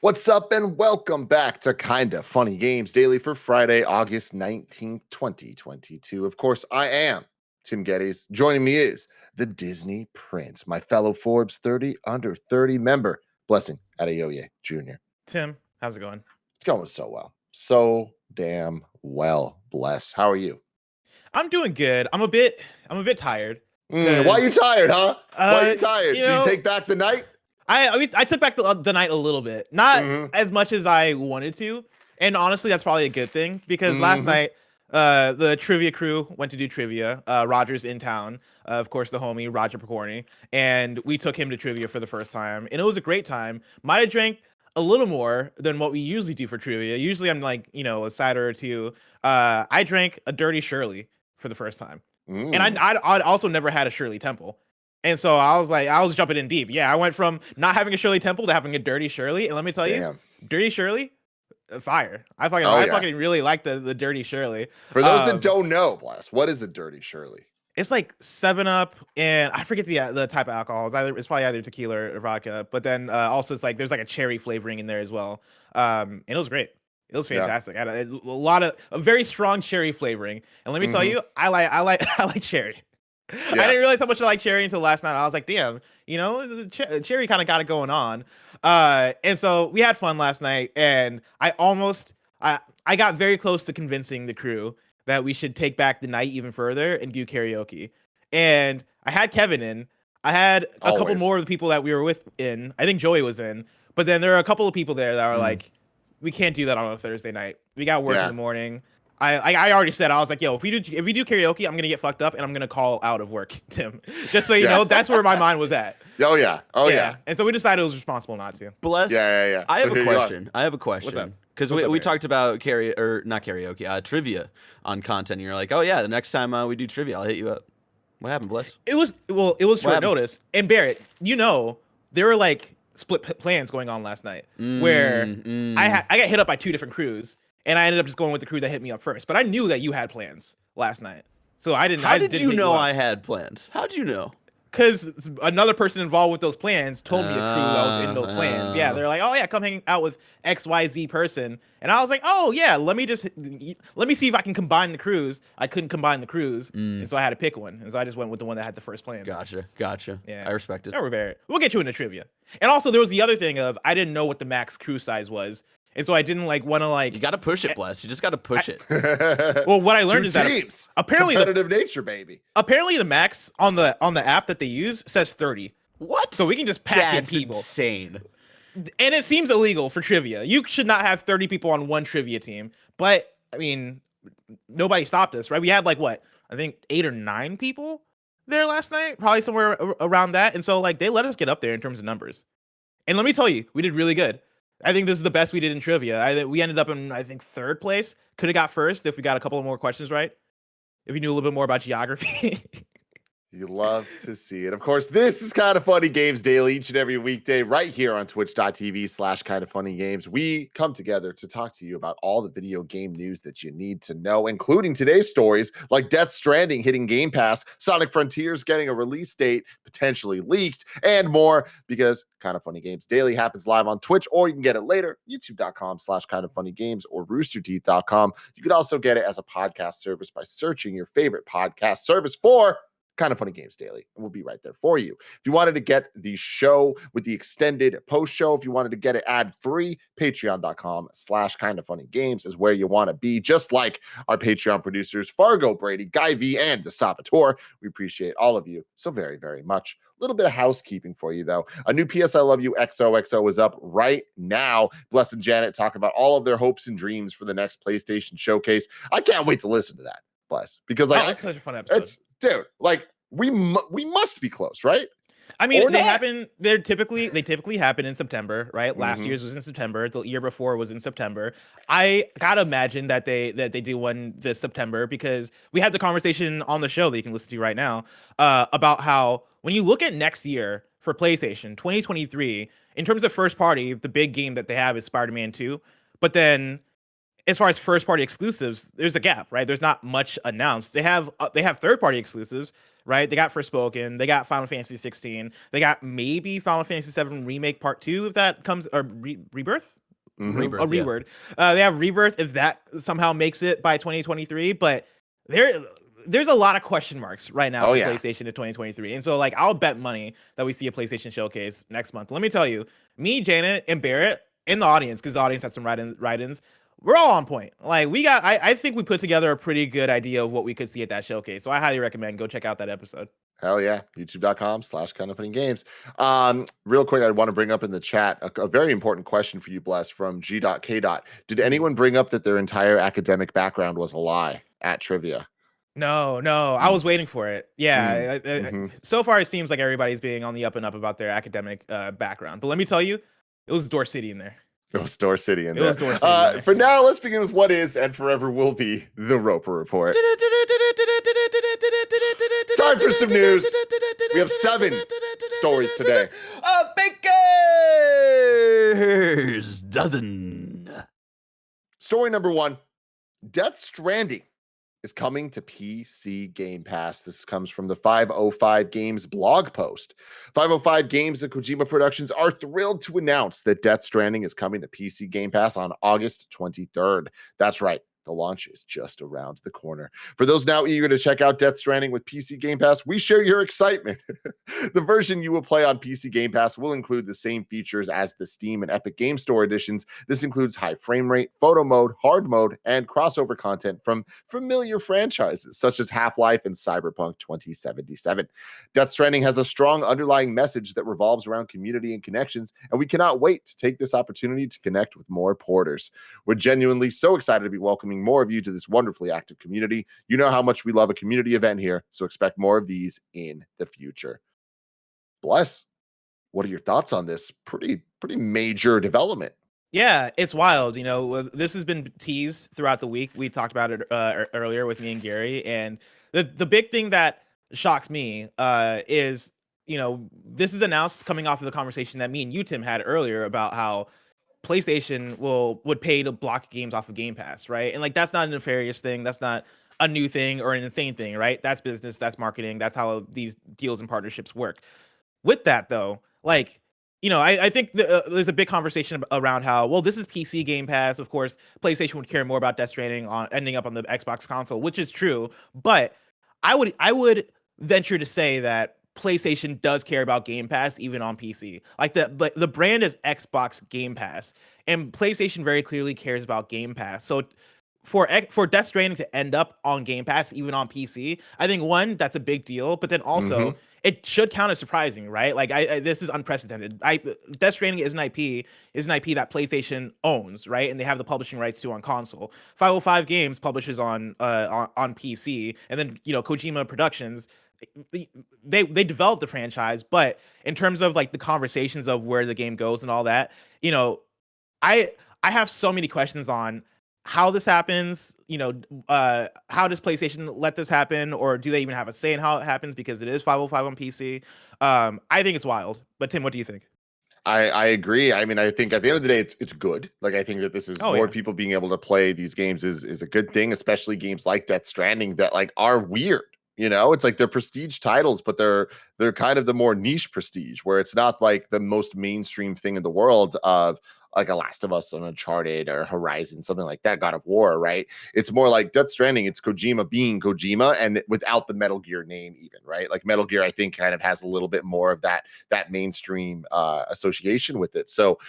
What's up and welcome back to Kinda Funny Games Daily for Friday, August 19th, 2022. Of course, I am Tim Geddes. Joining me is the Disney Prince, my fellow Forbes 30 under 30 member, Blessing Adeoye Jr. Tim, how's it going? It's going so well. So damn well, Bless. How are you? I'm doing good. I'm a bit tired. Why are you tired, huh? Why are you tired? Did you take back the night? I took back the night a little bit, not as much as I wanted to, and honestly, that's probably a good thing because last night, the trivia crew went to do trivia. Roger's in town, of course, the homie Roger Picorni, and we took him to trivia for the first time, and it was a great time. Might have drank a little more than what we usually do for trivia. Usually, I'm like a cider or two. I drank a Dirty Shirley for the first time, and I'd also never had a Shirley Temple. And so I was jumping in deep. Yeah, I went from not having a Shirley Temple to having a Dirty Shirley. And let me tell you, Dirty Shirley, fire. I fucking really like the Dirty Shirley. For those that don't know, Blast, what is a Dirty Shirley? It's like 7-Up, and I forget the type of alcohol. It's probably either tequila or vodka. But then also it's like there's like a cherry flavoring in there as well. And it was great. It was fantastic. I had a very strong cherry flavoring. And let me tell you, I like cherry. Yeah. I didn't realize how much I like cherry until last night. I was like, damn, the cherry kind of got it going on. And so we had fun last night, and I got very close to convincing the crew that we should take back the night even further and do karaoke. And I had Kevin in. I had a couple more of the people that we were with in. I think Joey was in. But then there are a couple of people there that are like, we can't do that on a Thursday night. We got work in the morning. I already said, I was like, yo, if we do karaoke, I'm gonna get fucked up and I'm gonna call out of work, Tim. Just so you know, that's where my mind was at. Oh yeah. And so we decided it was responsible not to. Bless. Yeah. I have a question. What's up? Because we talked about trivia on content. And you're like, oh yeah, the next time we do trivia, I'll hit you up. What happened, Bless? It was short notice. And Barrett, there were like split plans going on last night where I got hit up by two different crews. And I ended up just going with the crew that hit me up first. But I knew that you had plans last night. So I didn't. How did you know I had plans? How did you know? Because another person involved with those plans told me a crew that was in those plans. Yeah, they're like, oh yeah, come hang out with XYZ person. And I was like, oh yeah, let me see if I can combine the crews. I couldn't combine the crews. And so I had to pick one. And so I just went with the one that had the first plans. Gotcha. Yeah. I respect it. Never Barrett. We'll get you into trivia. And also there was the other thing of I didn't know what the max crew size was. And so I didn't want to You got to push it, Bless. You just got to push it. Well, what I learned is that apparently competitive nature, baby. Apparently the max on the app that they use says 30. What? So we can just pack in people. That's insane. And it seems illegal for trivia. You should not have 30 people on one trivia team. But I mean, nobody stopped us, right? We had I think 8 or 9 people there last night, probably somewhere around that. And so they let us get up there in terms of numbers. And let me tell you, we did really good. I think this is the best we did in trivia. We ended up in, I think, 3rd place. Could have got 1st if we got a couple of more questions right. If you knew a little bit more about geography. You love to see it. Of course, this is Kinda Funny Games Daily each and every weekday right here on twitch.tv/kindafunnygames. We come together to talk to you about all the video game news that you need to know, including today's stories like Death Stranding hitting Game Pass, Sonic Frontiers getting a release date potentially leaked, and more, because Kinda Funny Games Daily happens live on Twitch, or you can get it later, youtube.com/kindafunnygames or roosterteeth.com. You could also get it as a podcast service by searching your favorite podcast service for Kinda Funny Games Daily, and we'll be right there for you. If you wanted to get the show with the extended post show, if you wanted to get it ad-free, patreon.com/kindafunnygames is where you want to be, just like our Patreon producers, Fargo, Brady, Guy V, and the Saboteur. We appreciate all of you so very, very much. A little bit of housekeeping for you, though. A new PS I Love You XOXO is up right now. Bless and Janet talk about all of their hopes and dreams for the next PlayStation showcase. I can't wait to listen to that, Bless, because it's such a fun episode. Dude, we must be close, right? I mean, they typically happen in September, right? Last year's was in September. The year before was in September. I gotta imagine that they do one this September, because we had the conversation on the show that you can listen to right now about how when you look at next year for PlayStation 2023, in terms of first party, the big game that they have is Spider-Man 2. But then as far as first party exclusives, there's a gap, right? There's not much announced. They have third party exclusives, right? They got Forspoken, they got Final Fantasy 16, they got maybe Final Fantasy 7 Remake Part 2 if that comes, or Rebirth? Rebirth, A Reword. They have Rebirth if that somehow makes it by 2023, but there's a lot of question marks right now for PlayStation in 2023. And so like I'll bet money that we see a PlayStation showcase next month. Let me tell you, me, Janet, and Barrett in the audience, because the audience has some write-ins, we're all on point. Like I think we put together a pretty good idea of what we could see at that showcase. So I highly recommend go check out that episode. Hell yeah. YouTube.com/kindoffunnygames. Real quick, I want to bring up in the chat a very important question for you, Bless, from G.K. Did anyone bring up that their entire academic background was a lie at trivia? No, I was waiting for it. Yeah. Mm-hmm. So far, it seems like everybody's being on the up and up about their academic background. But let me tell you, it was Door City in there. It was Door City in there. It was Door City in there. For now, let's begin with what is and forever will be the Roper Report. It's time for some news. We have 7 stories today. A baker's dozen. Story number 1, Death Stranding is coming to PC Game Pass. This comes from the 505 Games blog post. 505 Games and Kojima Productions are thrilled to announce that Death Stranding is coming to PC Game Pass on August 23rd. That's right. The launch is just around the corner. For those now eager to check out Death Stranding with PC Game Pass, we share your excitement. The version you will play on PC Game Pass will include the same features as the Steam and Epic Game Store editions. This includes high frame rate, photo mode, hard mode, and crossover content from familiar franchises such as Half-Life and Cyberpunk 2077. Death Stranding has a strong underlying message that revolves around community and connections, and we cannot wait to take this opportunity to connect with more porters. We're genuinely so excited to be welcoming more of you to this wonderfully active community. You know how much we love a community event here, so expect more of these in the future. Bless, what are your thoughts on this pretty major development? Yeah, it's wild. You know, this has been teased throughout the week. We talked about it earlier with me and Gary, and the big thing that shocks me is, you know, this is announced coming off of the conversation that me and you, Tim, had earlier about how PlayStation would pay to block games off of Game Pass, right? And like that's not a nefarious thing. That's not a new thing or an insane thing, right? That's business, that's marketing, that's how these deals and partnerships work. With that though, like, you know, I think there's a big conversation around how, well, this is PC Game Pass. Of course, PlayStation would care more about Death Stranding on ending up on the Xbox console, which is true. But I would venture to say that PlayStation does care about Game Pass even on PC. Like the brand is Xbox Game Pass, and PlayStation very clearly cares about Game Pass. So for Death Stranding to end up on Game Pass even on PC, I think one, that's a big deal, but then also it should count as surprising, right? Like this is unprecedented. Death Stranding is an IP that PlayStation owns, right? And they have the publishing rights to on console. 505 Games publishes on PC, and then, you know, Kojima Productions, they developed the franchise. But in terms of like the conversations of where the game goes and all that, you know, I have so many questions on how this happens. You know, how does PlayStation let this happen, or do they even have a say in how it happens, because it is 505 on PC? I think it's wild. But Tim, what do you think? I agree. I mean, I think at the end of the day, it's good. Like, I think that this is more people being able to play these games is a good thing, especially games like Death Stranding that like are weird. You know, it's like they're prestige titles, but they're kind of the more niche prestige, where it's not like the most mainstream thing in the world of like a Last of Us, an Uncharted, or Horizon, something like that, God of War, right? It's more like Death Stranding. It's Kojima being Kojima, and without the Metal Gear name, even, right? Like Metal Gear, I think, kind of has a little bit more of that mainstream association with it. So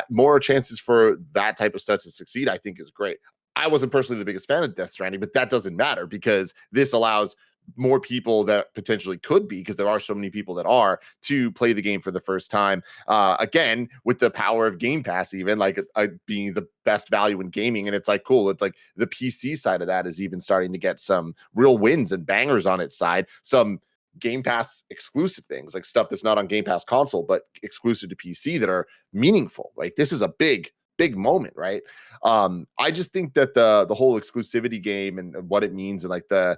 more chances for that type of stuff to succeed, I think, is great. I wasn't personally the biggest fan of Death Stranding, but that doesn't matter, because this allows more people that potentially could be, because there are so many people that are, to play the game for the first time. Again, with the power of Game Pass, even like being the best value in gaming. And it's like, cool. It's like the PC side of that is even starting to get some real wins and bangers on its side. Some Game Pass exclusive things, like stuff that's not on Game Pass console, but exclusive to PC, that are meaningful. Like, this is a big moment, right? I just think that the whole exclusivity game and what it means, and like the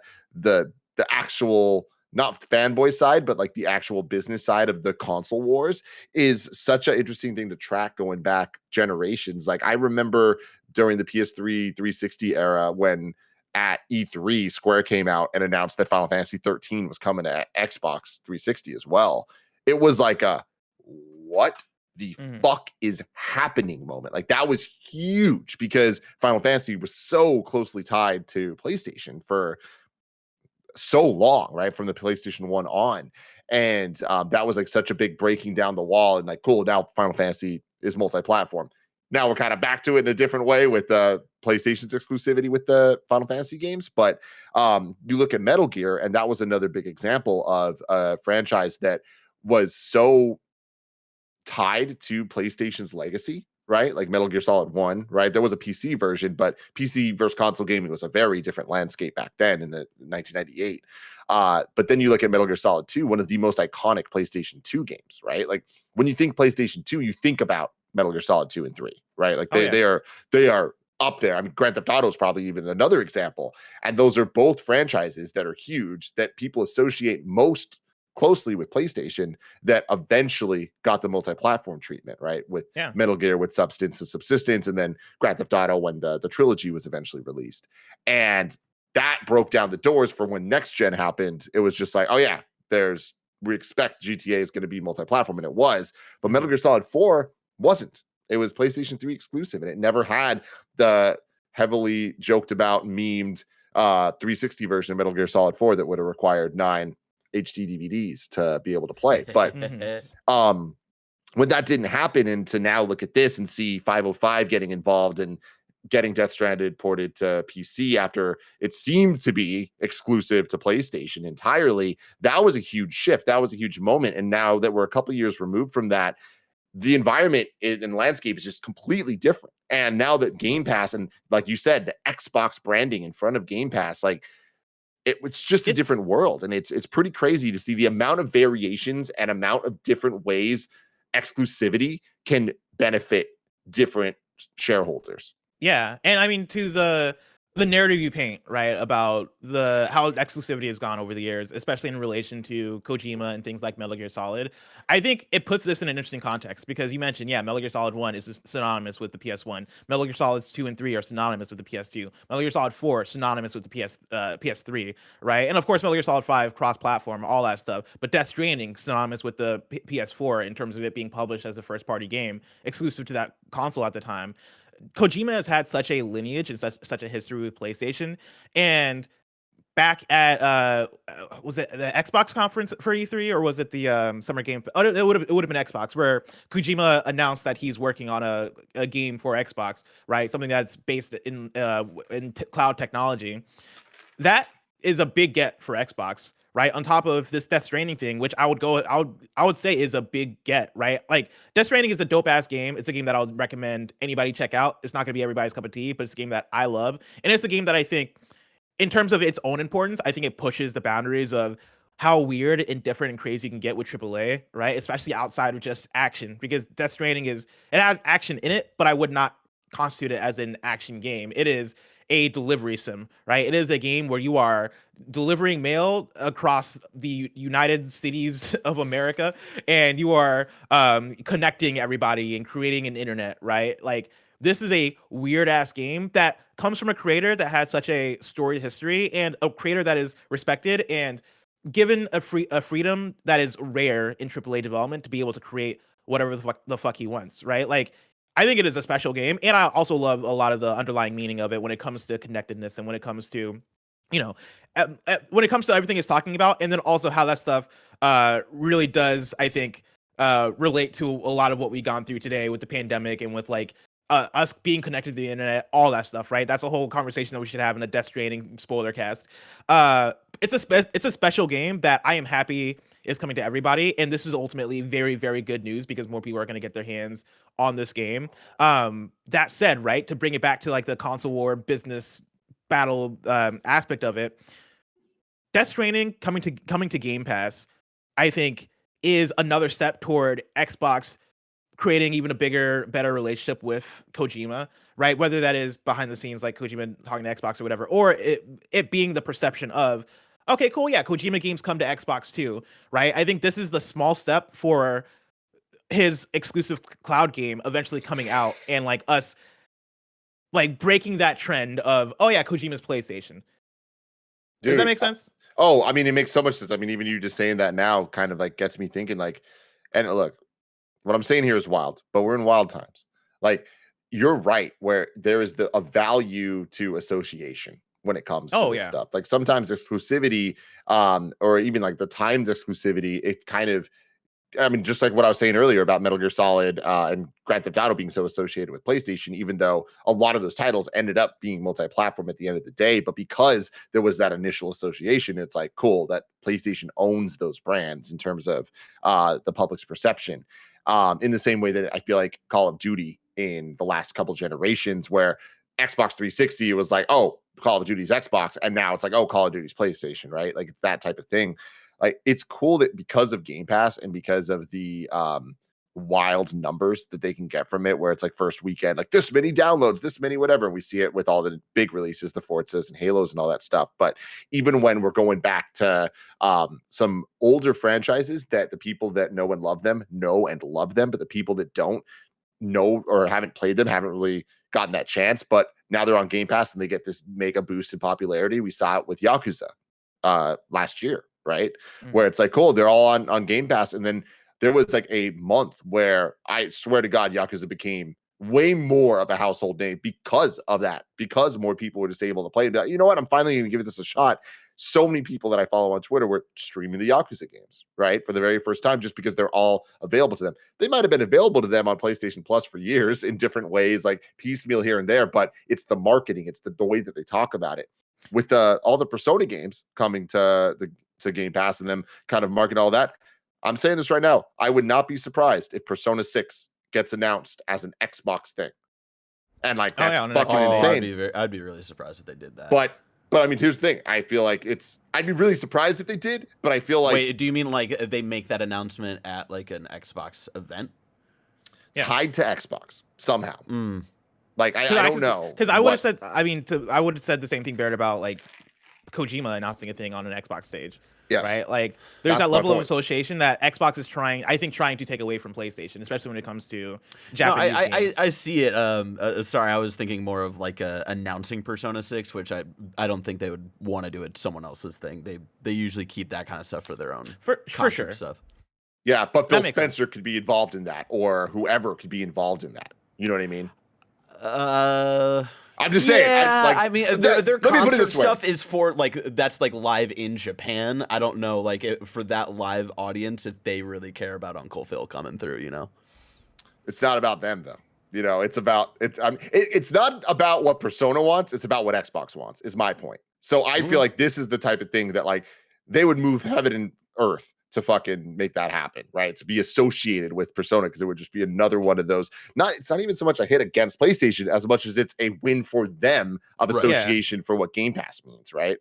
actual, not fanboy side, but like the actual business side of the console wars, is such an interesting thing to track going back generations. Like, I remember during the PS3 360 era, when at E3, Square came out and announced that Final Fantasy 13 was coming to Xbox 360 as well. It was like a what the fuck is happening moment. Like that was huge because Final Fantasy was so closely tied to PlayStation for so long, right? From the PlayStation 1 on. And that was like such a big breaking down the wall. And like, cool, now Final Fantasy is multi-platform. Now we're kind of back to it in a different way with the PlayStation's exclusivity with the Final Fantasy games. But you look at Metal Gear, and that was another big example of a franchise that was so tied to PlayStation's legacy, right? Like Metal Gear Solid 1, right? There was a PC version, but PC versus console gaming was a very different landscape back then in the 1998. But then you look at Metal Gear Solid 2, one of the most iconic PlayStation 2 games, right? Like when you think PlayStation 2, you think about Metal Gear Solid 2 and 3, right? Like they are up there. I mean, Grand Theft Auto is probably even another example. And those are both franchises that are huge that people associate most closely with PlayStation that eventually got the multi-platform treatment, right? With Metal Gear, with Substance and Subsistence, and then Grand Theft Auto when the trilogy was eventually released. And that broke down the doors for when next gen happened. It was just like, oh yeah, we expect GTA is going to be multi-platform, and it was. But Metal Gear Solid 4 wasn't. It was PlayStation 3 exclusive, and it never had the heavily joked about, memed 360 version of Metal Gear Solid 4 that would have required 9 HD DVDs to be able to play. But when that didn't happen, and to now look at this and see 505 getting involved and getting Death Stranded ported to PC after it seemed to be exclusive to PlayStation entirely, that was a huge shift. That was a huge moment. And now that we're a couple years removed from that, the environment and landscape is just completely different. And now that Game Pass, and like you said, the Xbox branding in front of Game Pass, like it's just a different world. And it's pretty crazy to see the amount of variations and amount of different ways exclusivity can benefit different shareholders. Yeah. And I mean, to the narrative you paint, right, about how exclusivity has gone over the years, especially in relation to Kojima and things like Metal Gear Solid, I think it puts this in an interesting context because you mentioned, Metal Gear Solid 1 is synonymous with the PS1. Metal Gear Solids 2 and 3 are synonymous with the PS2. Metal Gear Solid 4 synonymous with the PS3, right? And of course, Metal Gear Solid 5 cross-platform, all that stuff. But Death Stranding synonymous with the PS4 in terms of it being published as a first-party game exclusive to that console at the time. Kojima has had such a lineage and such a history with PlayStation. And back at was it the Xbox conference for E3, or was it the Summer Game? Oh, it would have been Xbox, where Kojima announced that he's working on a game for Xbox, right? Something that's based in cloud technology. That is a big get for Xbox, right? On top of this Death Stranding thing, which I would say is a big get, right? Like Death Stranding is a dope ass game. It's a game that I would recommend anybody check out. It's not gonna be everybody's cup of tea, but it's a game that I love. And it's a game that I think, in terms of its own importance, I think it pushes the boundaries of how weird and different and crazy you can get with AAA, right? Especially outside of just action, because Death Stranding it has action in it, but I would not constitute it as an action game. It is a delivery sim, right? It is a game where you are delivering mail across the United Cities of America, and you are connecting everybody and creating an internet, right? Like, this is a weird ass game that comes from a creator that has such a storied history and a creator that is respected and given a freedom that is rare in AAA development to be able to create whatever the fuck he wants, right? Like, I think it is a special game, and I also love a lot of the underlying meaning of it when it comes to connectedness and when it comes to, when it comes to everything it's talking about, and then also how that stuff really does, I think, relate to a lot of what we've gone through today with the pandemic and with like us being connected to the internet, all that stuff, right? That's a whole conversation that we should have in a Death Stranding spoiler cast. It's a special game that I am happy is coming to everybody, and this is ultimately very, very good news because more people are going to get their hands on this game. That said, right, to bring it back to like the console war business battle aspect of it, Death Stranding coming to Game Pass, I think, is another step toward Xbox creating even a bigger, better relationship with Kojima, right? Whether that is behind the scenes, like Kojima talking to Xbox or whatever, or it being the perception of, okay, cool, yeah, Kojima games come to Xbox too, right? I think this is the small step for his exclusive cloud game eventually coming out and like us like breaking that trend of, oh yeah, Kojima's PlayStation. Does that Dude, make sense? oh, I mean, it makes so much sense. I mean, even you just saying that now kind of like gets me thinking like, and look, what I'm saying here is wild, but we're in wild times. Like, you're right, where there is a value to association when it comes to Oh this yeah. stuff. Like sometimes exclusivity, or even like the timed exclusivity, it kind of, I mean, just like what I was saying earlier about Metal Gear Solid and Grand Theft Auto being so associated with PlayStation, even though a lot of those titles ended up being multi-platform at the end of the day, but because there was that initial association, it's like cool that PlayStation owns those brands in terms of the public's perception. In the same way that I feel like Call of Duty in the last couple generations, where Xbox 360 was like, oh, Call of Duty's Xbox, and now it's like, oh, Call of Duty's PlayStation, right? Like it's that type of thing. Like it's cool that because of Game Pass and because of the wild numbers that they can get from it, where it's like first weekend, like this many downloads, this many whatever. And we see it with all the big releases, the Forzas and Halos and all that stuff. But even when we're going back to some older franchises that the people that know and love them know and love them, but the people that don't know or haven't played them haven't really gotten that chance. But now they're on Game Pass and they get this mega boost in popularity. We saw it with Yakuza last year, right? Where it's like, cool, they're all on Game Pass. And then there was like a month where I swear to God, Yakuza became way more of a household name because of that, because more people were just able to play it. You know what? I'm finally going to give this a shot. So many people that I follow on Twitter were streaming the Yakuza games, right? For the very first time, just because they're all available to them. They might have been available to them on PlayStation Plus for years in different ways, like piecemeal here and there, but it's the marketing, it's the way that they talk about it. With all the Persona games coming to Game Pass and them kind of marketing all that, I'm saying this right now. I would not be surprised if Persona 6 gets announced as an Xbox thing. And like that's fucking insane. I'd be really surprised if they did that. But I mean, here's the thing. I feel like I'd be really surprised if they did, but I feel like wait, do you mean like they make that announcement at like an Xbox event? Tied to Xbox somehow. Like I don't know. Because I would have said, I mean, I would have said the same thing, Barrett, about like Kojima announcing a thing on an Xbox stage. Yes. Right? Like there's that level of association that Xbox is trying to take away from PlayStation, especially when it comes to Japanese games. I see it. Sorry, I was thinking more of like announcing Persona 6, which I don't think they would want to do it someone else's thing. They usually keep that kind of stuff for their own for sure stuff. Yeah, but Phil Spencer could be involved in that, or whoever could be involved in that. You know what I mean? I'm just saying. I mean, their concert stuff is for like that's like live in Japan. I don't know, like for that live audience, if they really care about Uncle Phil coming through. You know, it's not about them though. You know, it's not about what Persona wants. It's about what Xbox wants. Is my point. So I feel like this is the type of thing that like they would move heaven and earth to fucking make that happen, right? To be associated with Persona, because it would just be another one of those. It's not even so much a hit against PlayStation as much as it's a win for them of association for what Game Pass means, right?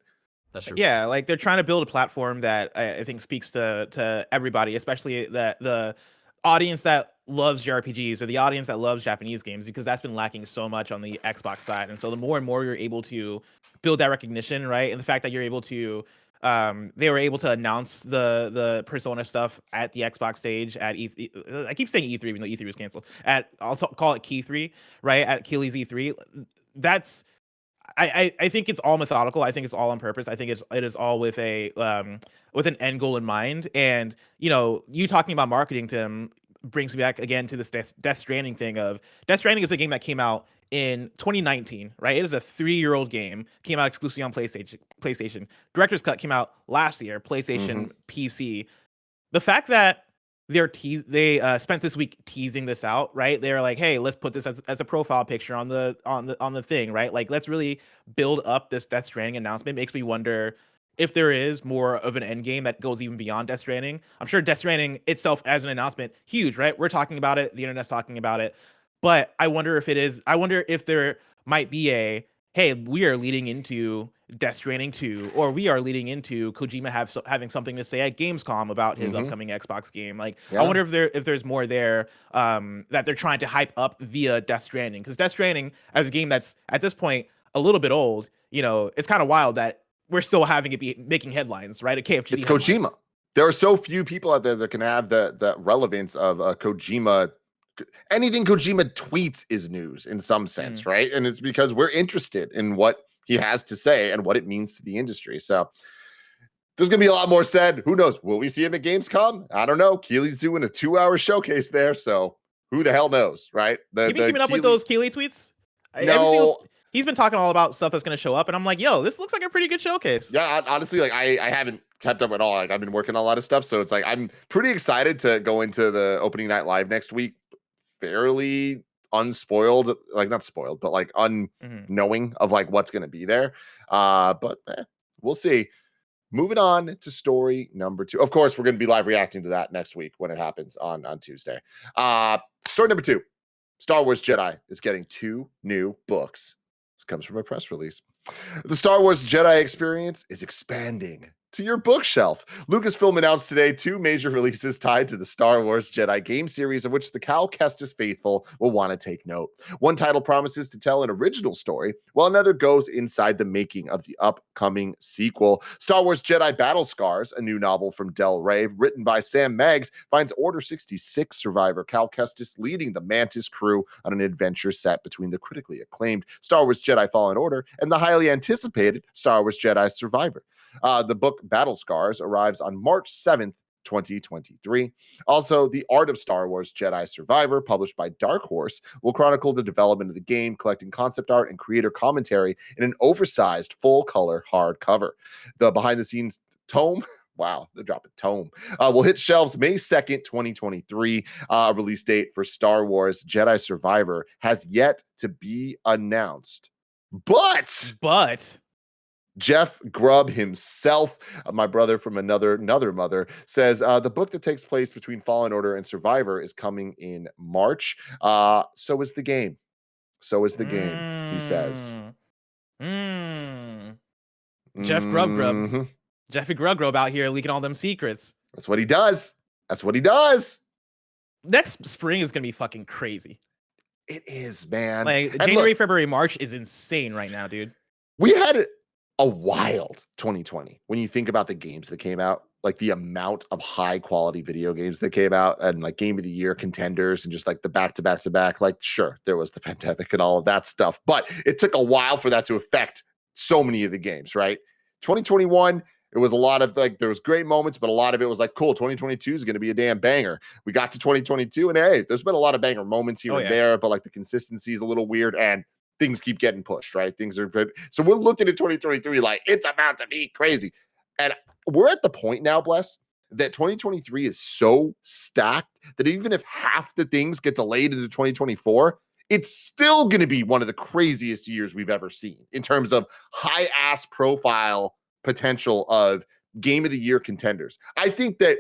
That's true. Yeah, like they're trying to build a platform that I think speaks to everybody, especially the audience that loves JRPGs or the audience that loves Japanese games, because that's been lacking so much on the Xbox side. And so the more and more you're able to build that recognition, right? And the fact that you're able to they were able to announce the Persona stuff at the Xbox stage at I keep saying E3 even though E3 was canceled. I'll call it Key 3, right? At Keely's E3. That's I think it's all methodical. I think it's all on purpose. I think it is all with an end goal in mind. And you talking about marketing, Tim, brings me back again to this Death Stranding thing. Death Stranding is a game that came out in 2019, right? It is a 3-year-old game. Came out exclusively on PlayStation. Director's Cut came out last year, PlayStation, PC. The fact that they spent this week teasing this out, right? They're like, hey, let's put this as a profile picture on the thing, right? Like, let's really build up this Death Stranding announcement. Makes me wonder if there is more of an end game that goes even beyond Death Stranding. I'm sure Death Stranding itself as an announcement, huge, right? We're talking about it. The internet's talking about it. But I wonder if there might be hey, we are leading into Death Stranding 2, or we are leading into Kojima having something to say at Gamescom about his upcoming Xbox game. Like, I wonder if there's more there that they're trying to hype up via Death Stranding, because Death Stranding as a game that's at this point a little bit old, it's kind of wild that we're still having it be making headlines, right? A KFGD it's headline. Kojima. There are so few people out there that can have the relevance of a Kojima anything Kojima tweets is news in some sense, right? And it's because we're interested in what he has to say and what it means to the industry. So there's going to be a lot more said. Who knows? Will we see him at Gamescom? I don't know. Keely's doing a 2-hour showcase there, so who the hell knows, right? You been keeping up with those Keely tweets? No. He's been talking all about stuff that's going to show up, and I'm like, yo, this looks like a pretty good showcase. Yeah, honestly, like I haven't kept up at all. Like I've been working on a lot of stuff, so it's like I'm pretty excited to go into the opening night live next week, fairly unspoiled, like not spoiled, but like unknowing of like what's going to be there. But we'll see. Moving on to story number 2. Of course, we're going to be live reacting to that next week when it happens on Tuesday. Story number 2. Star Wars Jedi is getting 2 new books. This comes from a press release. The Star Wars Jedi experience is expanding to your bookshelf. Lucasfilm announced today 2 major releases tied to the Star Wars Jedi game series, of which the Cal Kestis faithful will want to take note. One title promises to tell an original story, while another goes inside the making of the upcoming sequel. Star Wars Jedi Battle Scars, a new novel from Del Rey, written by Sam Meggs, finds Order 66 survivor Cal Kestis leading the Mantis crew on an adventure set between the critically acclaimed Star Wars Jedi Fallen Order and the highly anticipated Star Wars Jedi Survivor. The book Battle Scars arrives on March 7th, 2023. Also, The Art of Star Wars Jedi Survivor, published by Dark Horse, will chronicle the development of the game, collecting concept art and creator commentary in an oversized full-color hardcover. The behind-the-scenes tome, wow, they're dropping tome, will hit shelves May 2nd, 2023. Release date for Star Wars Jedi Survivor has yet to be announced. But Jeff Grubb himself, my brother from another mother, says the book that takes place between Fallen Order and Survivor is coming in March. So is the game. So is the game, he says. Jeff Grubb. Jeffy Grubb out here leaking all them secrets. That's what he does. That's what he does. Next spring is going to be fucking crazy. It is, man. Like January, February, March is insane right now, dude. We had a wild 2020 when you think about the games that came out, like the amount of high quality video games that came out and like game of the year contenders and just like the back to back. Like, sure, there was the pandemic and all of that stuff, but it took a while for that to affect so many of the games, right? 2021, it was a lot of like, there was great moments, but a lot of it was like, cool, 2022 is going to be a damn banger. We got to 2022 and hey, there's been a lot of banger moments here and there, but like the consistency is a little weird and things keep getting pushed, right? Things are good. So we're looking at 2023 like it's about to be crazy. And we're at the point now, Bless, that 2023 is so stacked that even if half the things get delayed into 2024, it's still going to be one of the craziest years we've ever seen in terms of high-ass profile potential of game of the year contenders. I think that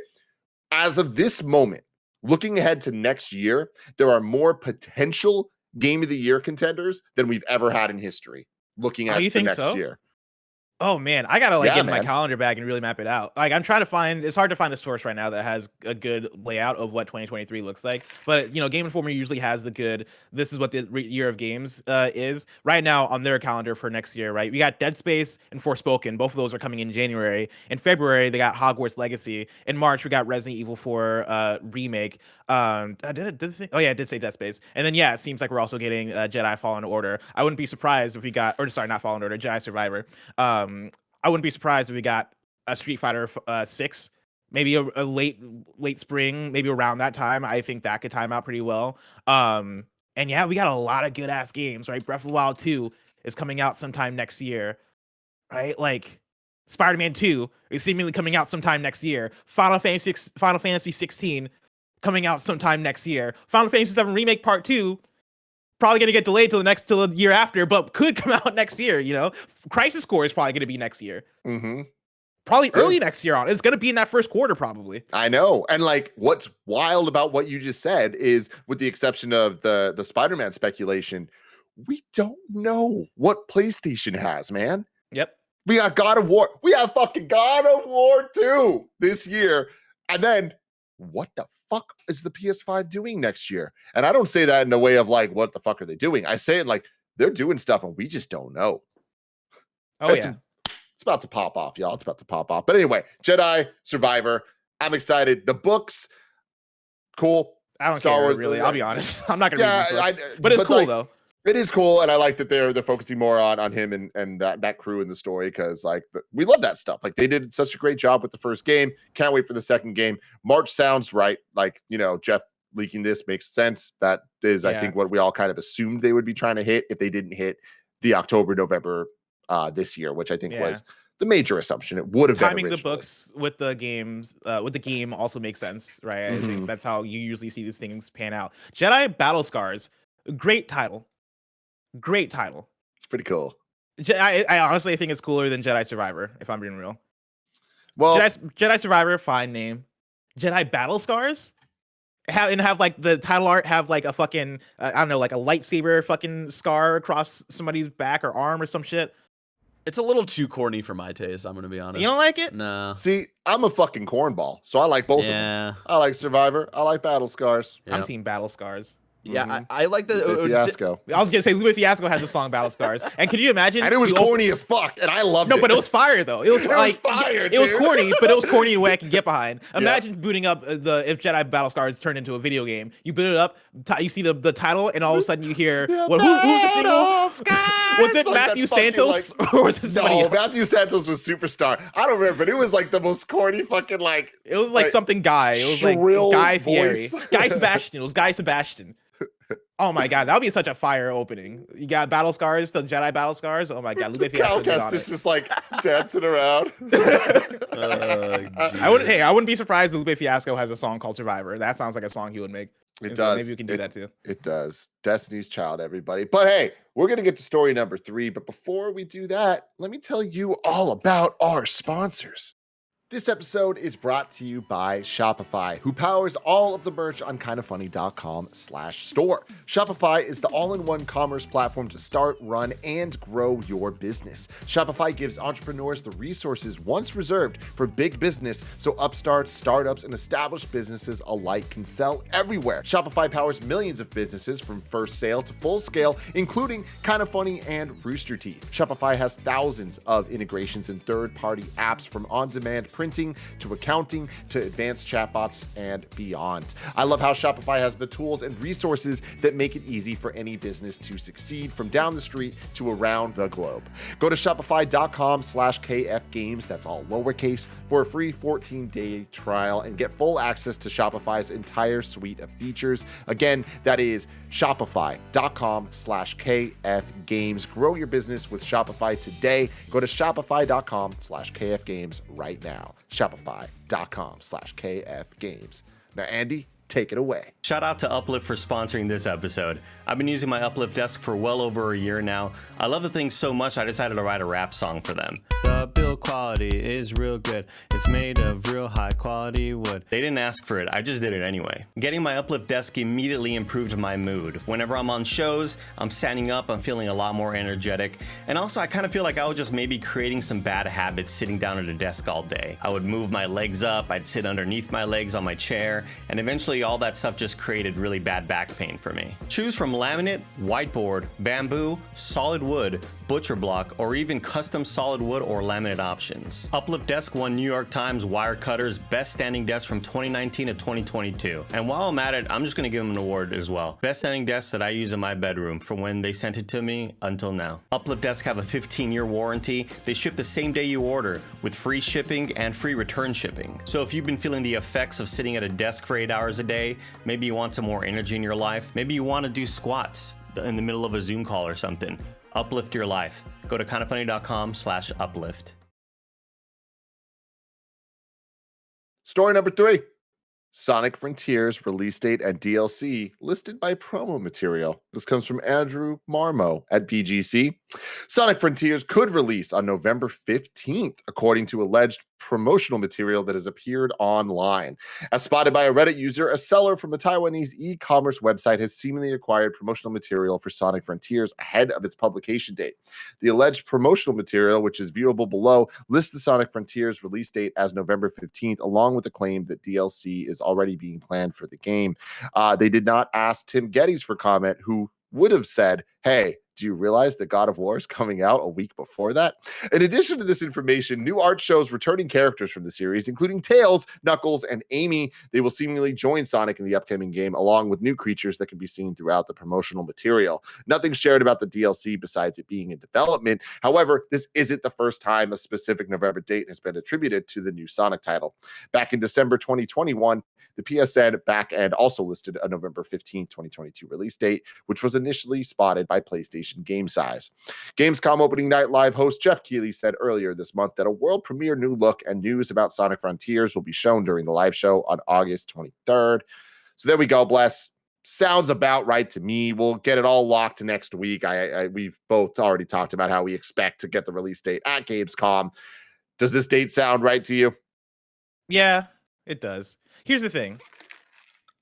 as of this moment, looking ahead to next year, there are more potential game of the year contenders than we've ever had in history looking at the next year. Oh man, I gotta get my calendar back and really map it out. Like I'm trying to find, it's hard to find a source right now that has a good layout of what 2023 looks like. But you know, Game Informer usually has the good, this is what the year of games is right now on their calendar for next year, right? We got Dead Space and Forspoken. Both of those are coming in January. In February, they got Hogwarts Legacy. In March, we got Resident Evil 4 remake. Oh yeah, I did say Dead Space. And then yeah, it seems like we're also getting Jedi Fallen Order. I wouldn't be surprised if we got, or sorry, not Fallen Order, Jedi Survivor. I wouldn't be surprised if we got a Street Fighter 6, maybe a late spring, maybe around that time. I think that could time out pretty well. And yeah, we got a lot of good ass games, right? Breath of the Wild 2 is coming out sometime next year, right? Like Spider-Man 2 is seemingly coming out sometime next year. Final Fantasy 16 coming out sometime next year. Final Fantasy 7 Remake Part 2 probably going to get delayed till the year after, but could come out next year, you know? Crisis Core is probably going to be next year. Probably early next year on. It's going to be in that first quarter probably. I know. And like what's wild about what you just said is, with the exception of the Spider-Man speculation, we don't know what PlayStation has, man. Yep. We got God of War. We have fucking God of War 2 this year. And then what the fuck is the PS5 doing next year? And I don't say that in a way of like, what the fuck are they doing? I say it like they're doing stuff and we just don't know. It's about to pop off, y'all. It's about to pop off. But anyway, Jedi Survivor. I'm excited. The books, cool. I don't Star care Wars, really. I'll be honest. I'm not gonna read these books, but it's but cool like, though. It is cool, and I like that they're focusing more on him and that crew in the story, because like we love that stuff. Like they did such a great job with the first game. Can't wait for the second game. March sounds right. Like, you know, Jeff leaking this makes sense. That is, I think, what we all kind of assumed they would be trying to hit if they didn't hit the October, November this year, which I think was the major assumption. It would have timing been the books with the games, with the game also makes sense, right? I think that's how you usually see these things pan out. Jedi Battle Scars, great title. Great title. It's pretty cool. I honestly think it's cooler than Jedi Survivor, if I'm being real. Well, Jedi Survivor, fine name. Jedi Battle Scars, have like the title art have like a fucking I don't know, like a lightsaber fucking scar across somebody's back or arm or some shit. It's a little too corny for my taste, I'm gonna be honest. You don't like it? No. See, I'm a fucking cornball, so I like both of them. I like Survivor. I like Battle Scars. I'm team Battle Scars. Yeah, I like the Fiasco. I was gonna say Lupe Fiasco had the song Battle Scars, and could you imagine? And it was corny as fuck, and I loved it. No, but it was fire though. It was like fire. It was corny, but it was corny in a way I can get behind. Imagine booting up if Jedi Battle Scars turned into a video game. You boot it up, you see the title, and all of a sudden you hear who's the single? Was it like Matthew Santos or was it somebody else? Matthew Santos was Superstar. I don't remember, but it was like the most corny fucking like. It was like something Guy. It was like Guy Fieri. Guy Sebastian. It was Guy Sebastian. Oh my god, that would be such a fire opening. You got Battle Scars, the Jedi Battle Scars. Oh my god, Lupe Fiasco is just like dancing around. I wouldn't be surprised if Lupe Fiasco has a song called Survivor. That sounds like a song he would make. It does. So maybe we can do that too. It does. Destiny's Child, everybody. But hey, we're gonna get to story number 3. But before we do that, let me tell you all about our sponsors. This episode is brought to you by Shopify, who powers all of the merch on kindafunny.com/store. Shopify is the all-in-one commerce platform to start, run, and grow your business. Shopify gives entrepreneurs the resources once reserved for big business, so upstarts, startups, and established businesses alike can sell everywhere. Shopify powers millions of businesses from first sale to full scale, including Kinda Funny and Rooster Teeth. Shopify has thousands of integrations and third-party apps, from on-demand printing to accounting to advanced chatbots and beyond. I love how Shopify has the tools and resources that make it easy for any business to succeed, from down the street to around the globe. Go to shopify.com/kfgames, that's all lowercase, for a free 14-day trial and get full access to Shopify's entire suite of features. Again, that is shopify.com/kfgames. Grow your business with Shopify today. Go to shopify.com/kfgames right now. Shopify.com/kfgames. Now, Andy, take it away. Shout out to Uplift for sponsoring this episode. I've been using my Uplift desk for well over a year now. I love the thing so much I decided to write a rap song for them. The build quality is real good. It's made of real high quality wood. They didn't ask for it, I just did it anyway. Getting my Uplift desk immediately improved my mood. Whenever I'm on shows, I'm standing up, I'm feeling a lot more energetic. And also I kind of feel like I was just maybe creating some bad habits sitting down at a desk all day. I would move my legs up, I'd sit underneath my legs on my chair, and eventually all that stuff just created really bad back pain for me. Choose from laminate, whiteboard, bamboo, solid wood, butcher block, or even custom solid wood or laminate options. Uplift Desk won New York Times Wirecutter's Best Standing Desk from 2019 to 2022. And while I'm at it, I'm just gonna give them an award as well. Best standing desk that I use in my bedroom from when they sent it to me until now. Uplift Desk have a 15-year warranty. They ship the same day you order with free shipping and free return shipping. So if you've been feeling the effects of sitting at a desk for 8 hours a day, maybe you want some more energy in your life, maybe you want to do squats in the middle of a Zoom call or something, uplift your life. Go to kindafunny.com/uplift. Story number 3. Sonic Frontiers release date and DLC listed by promo material. This comes from Andrew Marmo at VGC. Sonic Frontiers could release on November 15th, according to alleged promotional material that has appeared online. As spotted by a Reddit user, a seller from a Taiwanese e-commerce website has seemingly acquired promotional material for Sonic Frontiers ahead of its publication date. The alleged promotional material, which is viewable below, lists the Sonic Frontiers release date as November 15th, along with the claim that DLC is already being planned for the game. They did not ask Tim Geddes for comment, who would have said, hey, Do you realize that God of War is coming out a week before that? In addition to this information, new art shows returning characters from the series, including Tails, Knuckles, and Amy. They will seemingly join Sonic in the upcoming game, along with new creatures that can be seen throughout the promotional material. Nothing shared about the DLC besides it being in development. However, this isn't the first time a specific November date has been attributed to the new Sonic title. Back in December 2021, the PSN backend also listed a November 15, 2022 release date, which was initially spotted by PlayStation Game Size. Gamescom opening night live host Jeff Keighley said earlier this month that a world premiere new look and news about Sonic Frontiers will be shown during the live show on August 23rd. So there we go, Bless. Sounds about right to me. We'll get it all locked next week. We've both already talked about how we expect to get the release date at Gamescom. Does this date sound right to you? Yeah, it does. Here's the thing.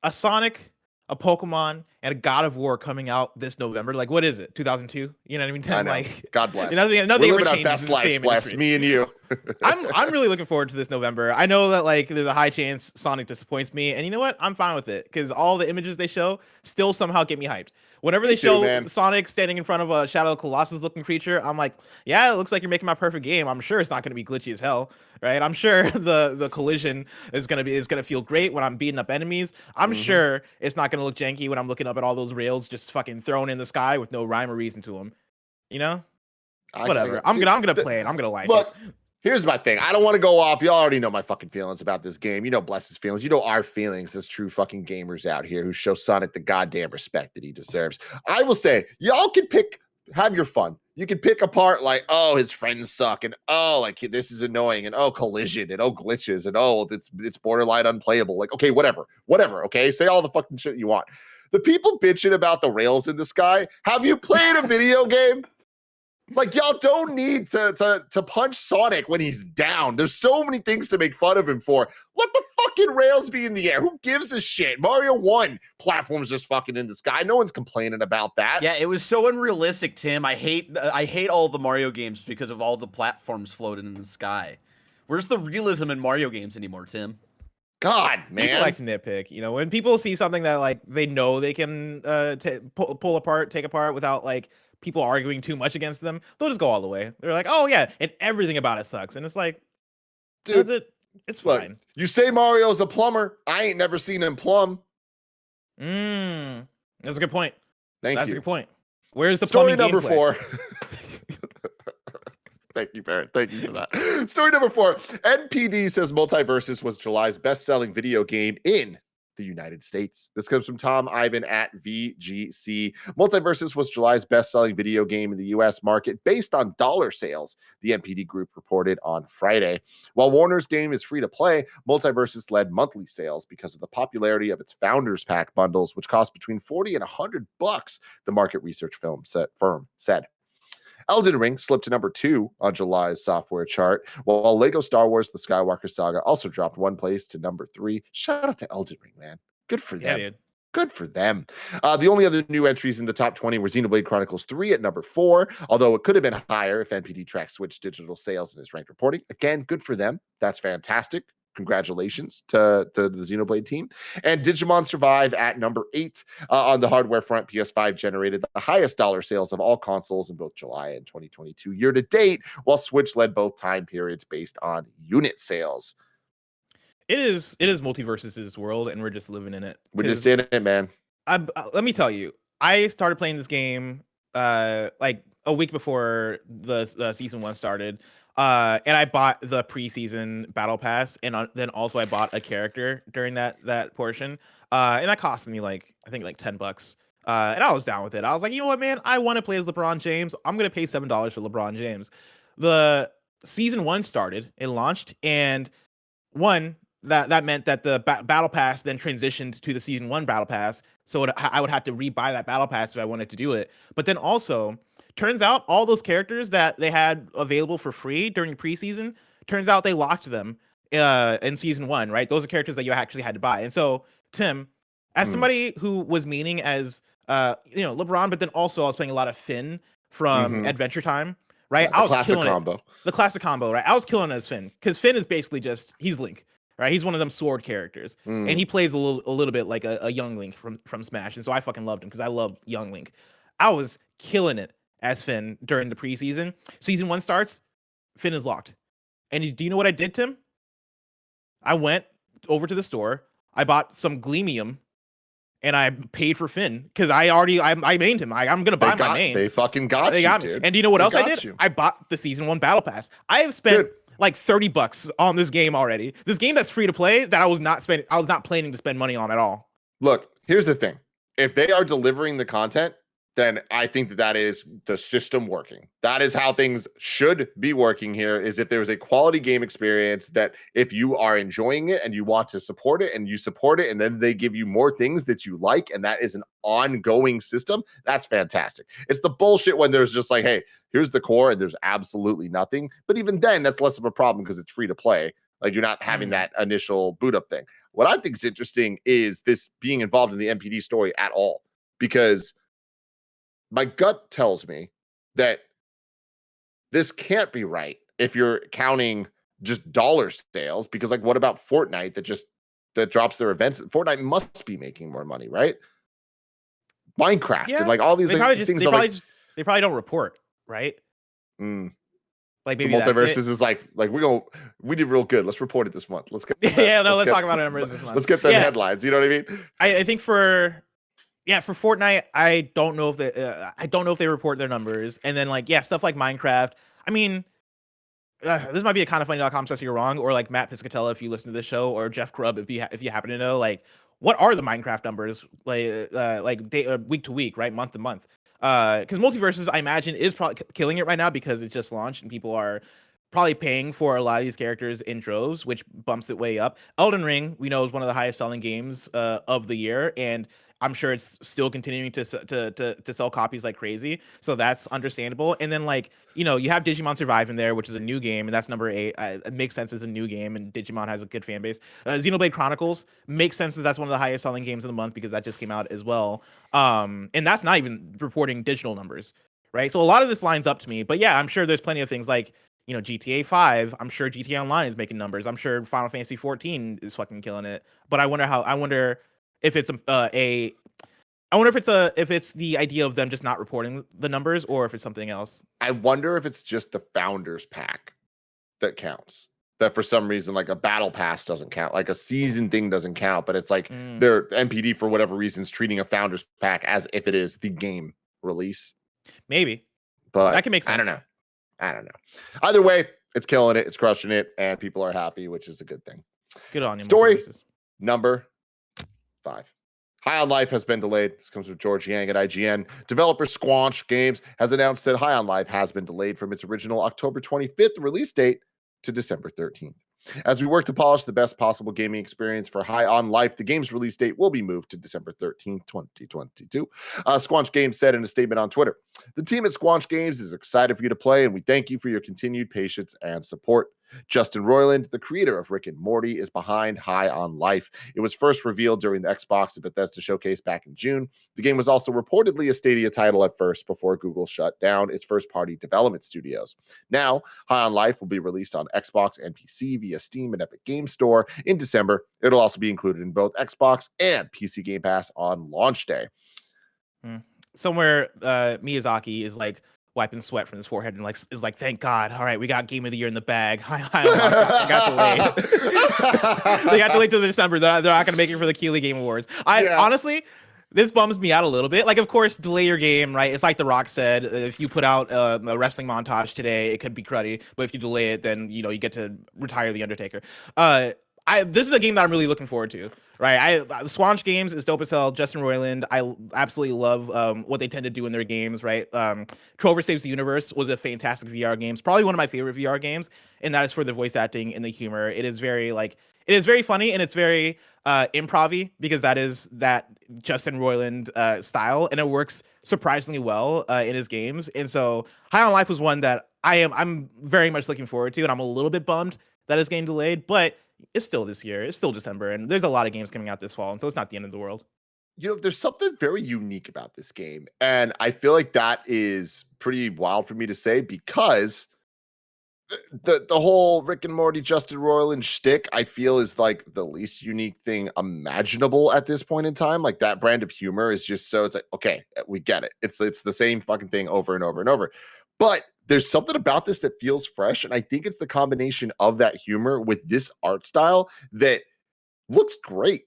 A Sonic, a Pokemon, and a God of War coming out this November. Like, what is it? 2002? You know what I mean? I know. Like, God bless. Nothing We're ever living our changes best in this lives, game Bless. industry. Me and you. I'm really looking forward to this November. I know that like there's a high chance Sonic disappoints me, and you know what? I'm fine with it because all the images they show still somehow get me hyped. Whenever they show Sonic standing in front of a Shadow of the Colossus looking creature, I'm like, yeah, it looks like you're making my perfect game. I'm sure it's not going to be glitchy as hell, right? I'm sure the collision is gonna feel great when I'm beating up enemies. I'm sure it's not gonna look janky when I'm looking up at all those rails just fucking thrown in the sky with no rhyme or reason to them. You know? Whatever. I'm gonna play it. I'm gonna like it. Here's my thing. I don't want to go off. You already know my fucking feelings about this game. You know Bless's feelings. You know our feelings as true fucking gamers out here who show Sonic the goddamn respect that he deserves. I will say, y'all can have your fun. You can pick apart like, oh, his friends suck, and oh, like this is annoying, and oh, collision, and oh, glitches, and oh, it's borderline unplayable. Like, okay, whatever, okay, say all the fucking shit you want. The people bitching about the rails in the sky, have you played a video game? Like, y'all don't need to punch Sonic when he's down. There's so many things to make fun of him for. Let the fucking rails be in the air. Who gives a shit? Mario 1 platforms just fucking in the sky. No one's complaining about that. Yeah, it was so unrealistic, Tim. I hate all the Mario games because of all the platforms floating in the sky. Where's the realism in Mario games anymore, Tim? God, man. People like to nitpick. You know, when people see something that like they know they can pull apart, take apart without like people arguing too much against them, they'll just go all the way. They're like, oh yeah, and everything about it sucks. And it's like, dude, does it? It's fine. Look, you say Mario's a plumber. I ain't never seen him plumb. That's a good point. That's a good point. Where's the story plumbing number gameplay? 4? Thank you, Barrett. Thank you for that. Story number 4. NPD says MultiVersus was July's best-selling video game in the United States. This comes from Tom Ivan at VGC. MultiVersus was July's best-selling video game in the U.S. market based on dollar sales, the NPD group reported on Friday. While Warner's game is free to play, MultiVersus led monthly sales because of the popularity of its Founders Pack bundles, which cost between $40 and $100, the market research firm said. Elden Ring slipped to number 2 on July's software chart, while Lego Star Wars The Skywalker Saga also dropped 1 place to number 3. Shout out to Elden Ring, man. Good for them. Dude. Good for them. The only other new entries in the top 20 were Xenoblade Chronicles 3 at number 4, although it could have been higher if NPD tracked Switch digital sales in its ranked reporting. Again, good for them. That's fantastic. Congratulations to the Xenoblade team. And Digimon Survive at number 8. On the hardware front, PS5 generated the highest dollar sales of all consoles in both July and 2022 year to date, while Switch led both time periods based on unit sales. It is MultiVersus' world, and we're just living in it. We're just in it, man. Let me tell you, I started playing this game like a week before the season 1 started. And I bought the preseason battle pass, and then also I bought a character during that portion. And that cost me like I think like $10. And I was down with it. I was like, you know what, man, I want to play as LeBron James. I'm gonna pay $7 for LeBron James. The season 1 started, it launched, and that meant that the battle pass then transitioned to the season 1 battle pass. So I would have to rebuy that battle pass if I wanted to do it. But then also, turns out all those characters that they had available for free during the preseason, turns out they locked them in season 1, right? Those are characters that you actually had to buy. And so, Tim, as somebody who was meaning as LeBron, but then also I was playing a lot of Finn from Adventure Time, right? Yeah, I was killing the classic combo, right? I was killing as Finn because Finn is basically he's Link. Right, he's one of them sword characters, and he plays a little bit like a young Link from Smash, and so I fucking loved him because I love young Link. I was killing it as Finn during the preseason. Season 1 starts, Finn is locked. And do you know what I did, Tim? I went over to the store. I bought some Gleamium, and I paid for Finn because I mained him. I'm gonna buy my main. They fucking got you, me. dude. And do you know what else I did? You. I bought the Season 1 Battle Pass. I have spent like $30 on this game already. This game that's free to play that I was not planning to spend money on at all. Look, here's the thing. If they are delivering the content, then I think that is the system working. That is how things should be working here, is if there is a quality game experience that if you are enjoying it and you want to support it and you support it, and then they give you more things that you like, and that is an ongoing system, that's fantastic. It's the bullshit when there's just like, hey, here's the core and there's absolutely nothing. But even then, that's less of a problem because it's free to play. Like, you're not having that initial boot up thing. What I think is interesting is this being involved in the MPD story at all, because my gut tells me that this can't be right if you're counting just dollar sales, because like, what about Fortnite that drops their events? Fortnite must be making more money, right? Minecraft and like all these things. They probably don't report, right? Like, maybe so MultiVersus is like we did real good. Let's report it this month. Let's get let's talk about numbers this month. Let's get the headlines. You know what I mean? I think for Fortnite, I don't know if they report their numbers. And then stuff like Minecraft. I mean, this might be a kind of funny.com says you're wrong, or like Matt Piscatella if you listen to this show, or Jeff Grubb if you happen to know, like, what are the Minecraft numbers week to week, right, month to month? Because MultiVersus, I imagine, is probably killing it right now because it just launched and people are probably paying for a lot of these characters in droves, which bumps it way up. Elden Ring, we know, is one of the highest selling games of the year, and I'm sure it's still continuing to sell copies like crazy. So that's understandable. And then you have Digimon Survive in there, which is a new game, and that's number 8. It makes sense as a new game, and Digimon has a good fan base. Xenoblade Chronicles makes sense that that's one of the highest selling games of the month because that just came out as well. And that's not even reporting digital numbers, right? So a lot of this lines up to me. But yeah, I'm sure there's plenty of things like, GTA 5. I'm sure GTA Online is making numbers. I'm sure Final Fantasy 14 is fucking killing it. But I wonder if it's if it's the idea of them just not reporting the numbers, or if it's something else. I wonder if it's just the founders pack that counts. That for some reason, like a battle pass doesn't count, like a season thing doesn't count, but it's like their MPD for whatever reason is treating a founders pack as if it is the game release. Maybe, but that can make sense. I don't know. Either way, it's killing it, it's crushing it, and people are happy, which is a good thing. Good on you. Story number 5. High on Life has been delayed. This comes from George Yang at IGN. Developer Squanch Games has announced that High on Life has been delayed from its original October 25th release date to December 13th. As we work to polish the best possible gaming experience for High on Life, the game's release date will be moved to December 13th, 2022. Squanch Games said in a statement on Twitter, "The team at Squanch Games is excited for you to play, and we thank you for your continued patience and support. Justin Roiland, the creator of Rick and Morty, is behind High on Life. It was first revealed during the Xbox and Bethesda showcase back in June. The game was also reportedly a Stadia title at first before Google shut down its first-party development studios. Now, High on Life will be released on Xbox and PC via Steam and Epic Games Store in December. It'll also be included in both Xbox and PC Game Pass on launch day." Somewhere, Miyazaki is like wiping sweat from his forehead and is like, thank God. All right, we got Game of the Year in the bag. They got delayed. They got delayed till December. They're not going to make it for the Keighley Game Awards. Honestly, this bums me out a little bit. Like, of course, delay your game, right? It's like The Rock said, if you put out a wrestling montage today, it could be cruddy. But if you delay it, then, you get to retire The Undertaker. This is a game that I'm really looking forward to, right? Squanch Games is dope as hell. Justin Roiland, I absolutely love what they tend to do in their games, right? Trover Saves the Universe was a fantastic VR game. It's probably one of my favorite VR games, and that is for the voice acting and the humor. It is very funny, and it's very improv-y, because that is that Justin Roiland style, and it works surprisingly well in his games. And so High on Life was one that I'm very much looking forward to, and I'm a little bit bummed that it's getting delayed, but it's still this year. It's still December, and there's a lot of games coming out this fall, and so it's not the end of the world. There's something very unique about this game, and I feel like that is pretty wild for me to say, because the whole Rick and Morty Justin Roiland shtick, I feel, is like the least unique thing imaginable at this point in time. Like that brand of humor is just so, it's like, okay, we get it. It's the same fucking thing over and over and over. But there's something about this that feels fresh, and I think it's the combination of that humor with this art style that looks great.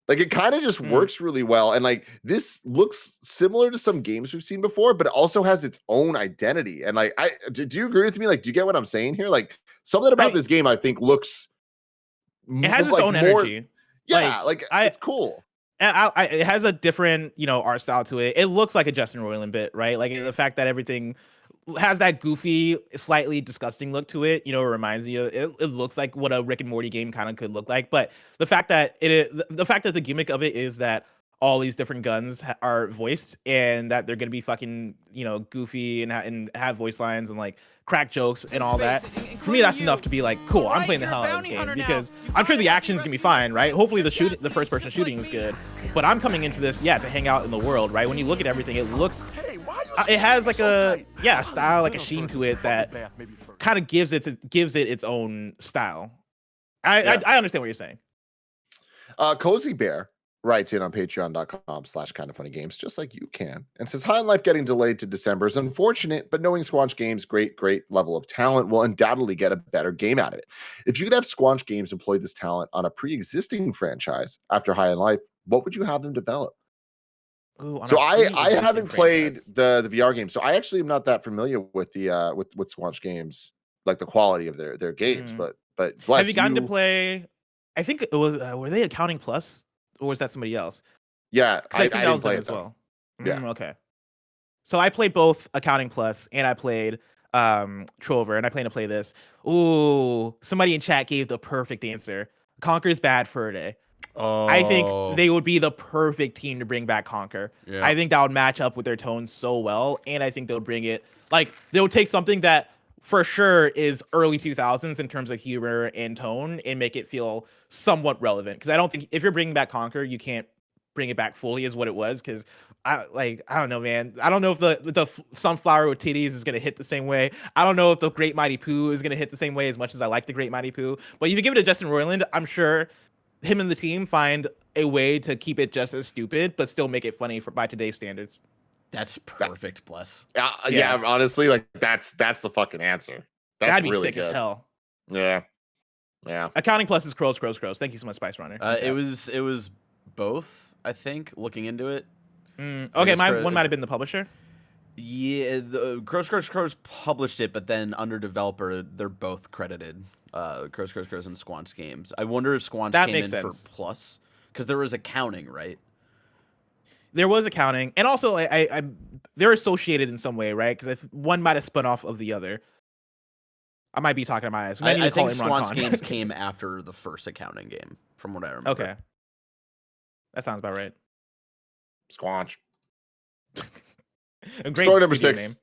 Like it kind of just works really well. And like this looks similar to some games we've seen before, but it also has its own identity. And like, do you agree with me? Like, do you get what I'm saying here? Like something about this game, I think looks. It has its own energy. Yeah, it's cool. It has a different, art style to it. It looks like a Justin Roiland bit, right? Like the fact that everything has that goofy, slightly disgusting look to it. It reminds you. It looks like what a Rick and Morty game kind of could look like. But the fact that the gimmick of it is that all these different guns are voiced, and that they're gonna be fucking goofy and have voice lines and like crack jokes and all that. For me, that's enough to be like, cool. I'm playing the hell out of this game because I'm sure the action's gonna be fine, right? Hopefully the first person shooting is good. But I'm coming into this, to hang out in the world, right? When you look at everything, it looks. It has like a style, like a sheen to it that kind of gives it its own style. I understand what you're saying. Cozy Bear writes in on patreon.com/kindoffunnygames, just like you can, and says, High on Life getting delayed to December is unfortunate, but knowing Squanch Games' great level of talent will undoubtedly get a better game out of it. If you could have Squanch Games employ this talent on a pre-existing franchise after High on Life, what would you have them develop? Ooh, so I haven't played the VR game, so I actually am not that familiar with the with Squanch Games, like the quality of their games. But have you gotten to play? I think it was were they Accounting Plus, or was that somebody else? Yeah, I think that was them as well. Yeah. Okay. So I played both Accounting Plus and I played Trover, and I plan to play this. Ooh, somebody in chat gave the perfect answer. Conker's Bad Fur Day. Oh. I think they would be the perfect team to bring back Conker. Yeah. I think that would match up with their tone so well, and I think they'll bring it like they'll take something that for sure is early 2000s in terms of humor and tone and make it feel somewhat relevant. Because I don't think if you're bringing back Conker, you can't bring it back fully as what it was. Because I don't know, man. I don't know if the sunflower with titties is gonna hit the same way. I don't know if the Great Mighty Pooh is gonna hit the same way as much as I like the Great Mighty Pooh. But if you give it to Justin Roiland, I'm sure him and the team find a way to keep it just as stupid, but still make it funny by today's standards. That's perfect, Bless. Yeah, honestly, like that's the fucking answer. That'd be really sick as hell. Yeah. Accounting Plus is crows. Thank you so much, Spice Runner. It was both, I think, looking into it. Okay, one might have been the publisher. Yeah, the Crows published it, but then under developer, they're both credited. Crows and Squanch Games. I wonder if Squanch came in for Plus, because there was accounting, right? There was accounting, and also they're associated in some way, right? Because one might have spun off of the other. I might be talking to my eyes. I think Squanch Games came after the first accounting game, from what I remember. Okay, that sounds about right. Squanch. Story number 6. Name.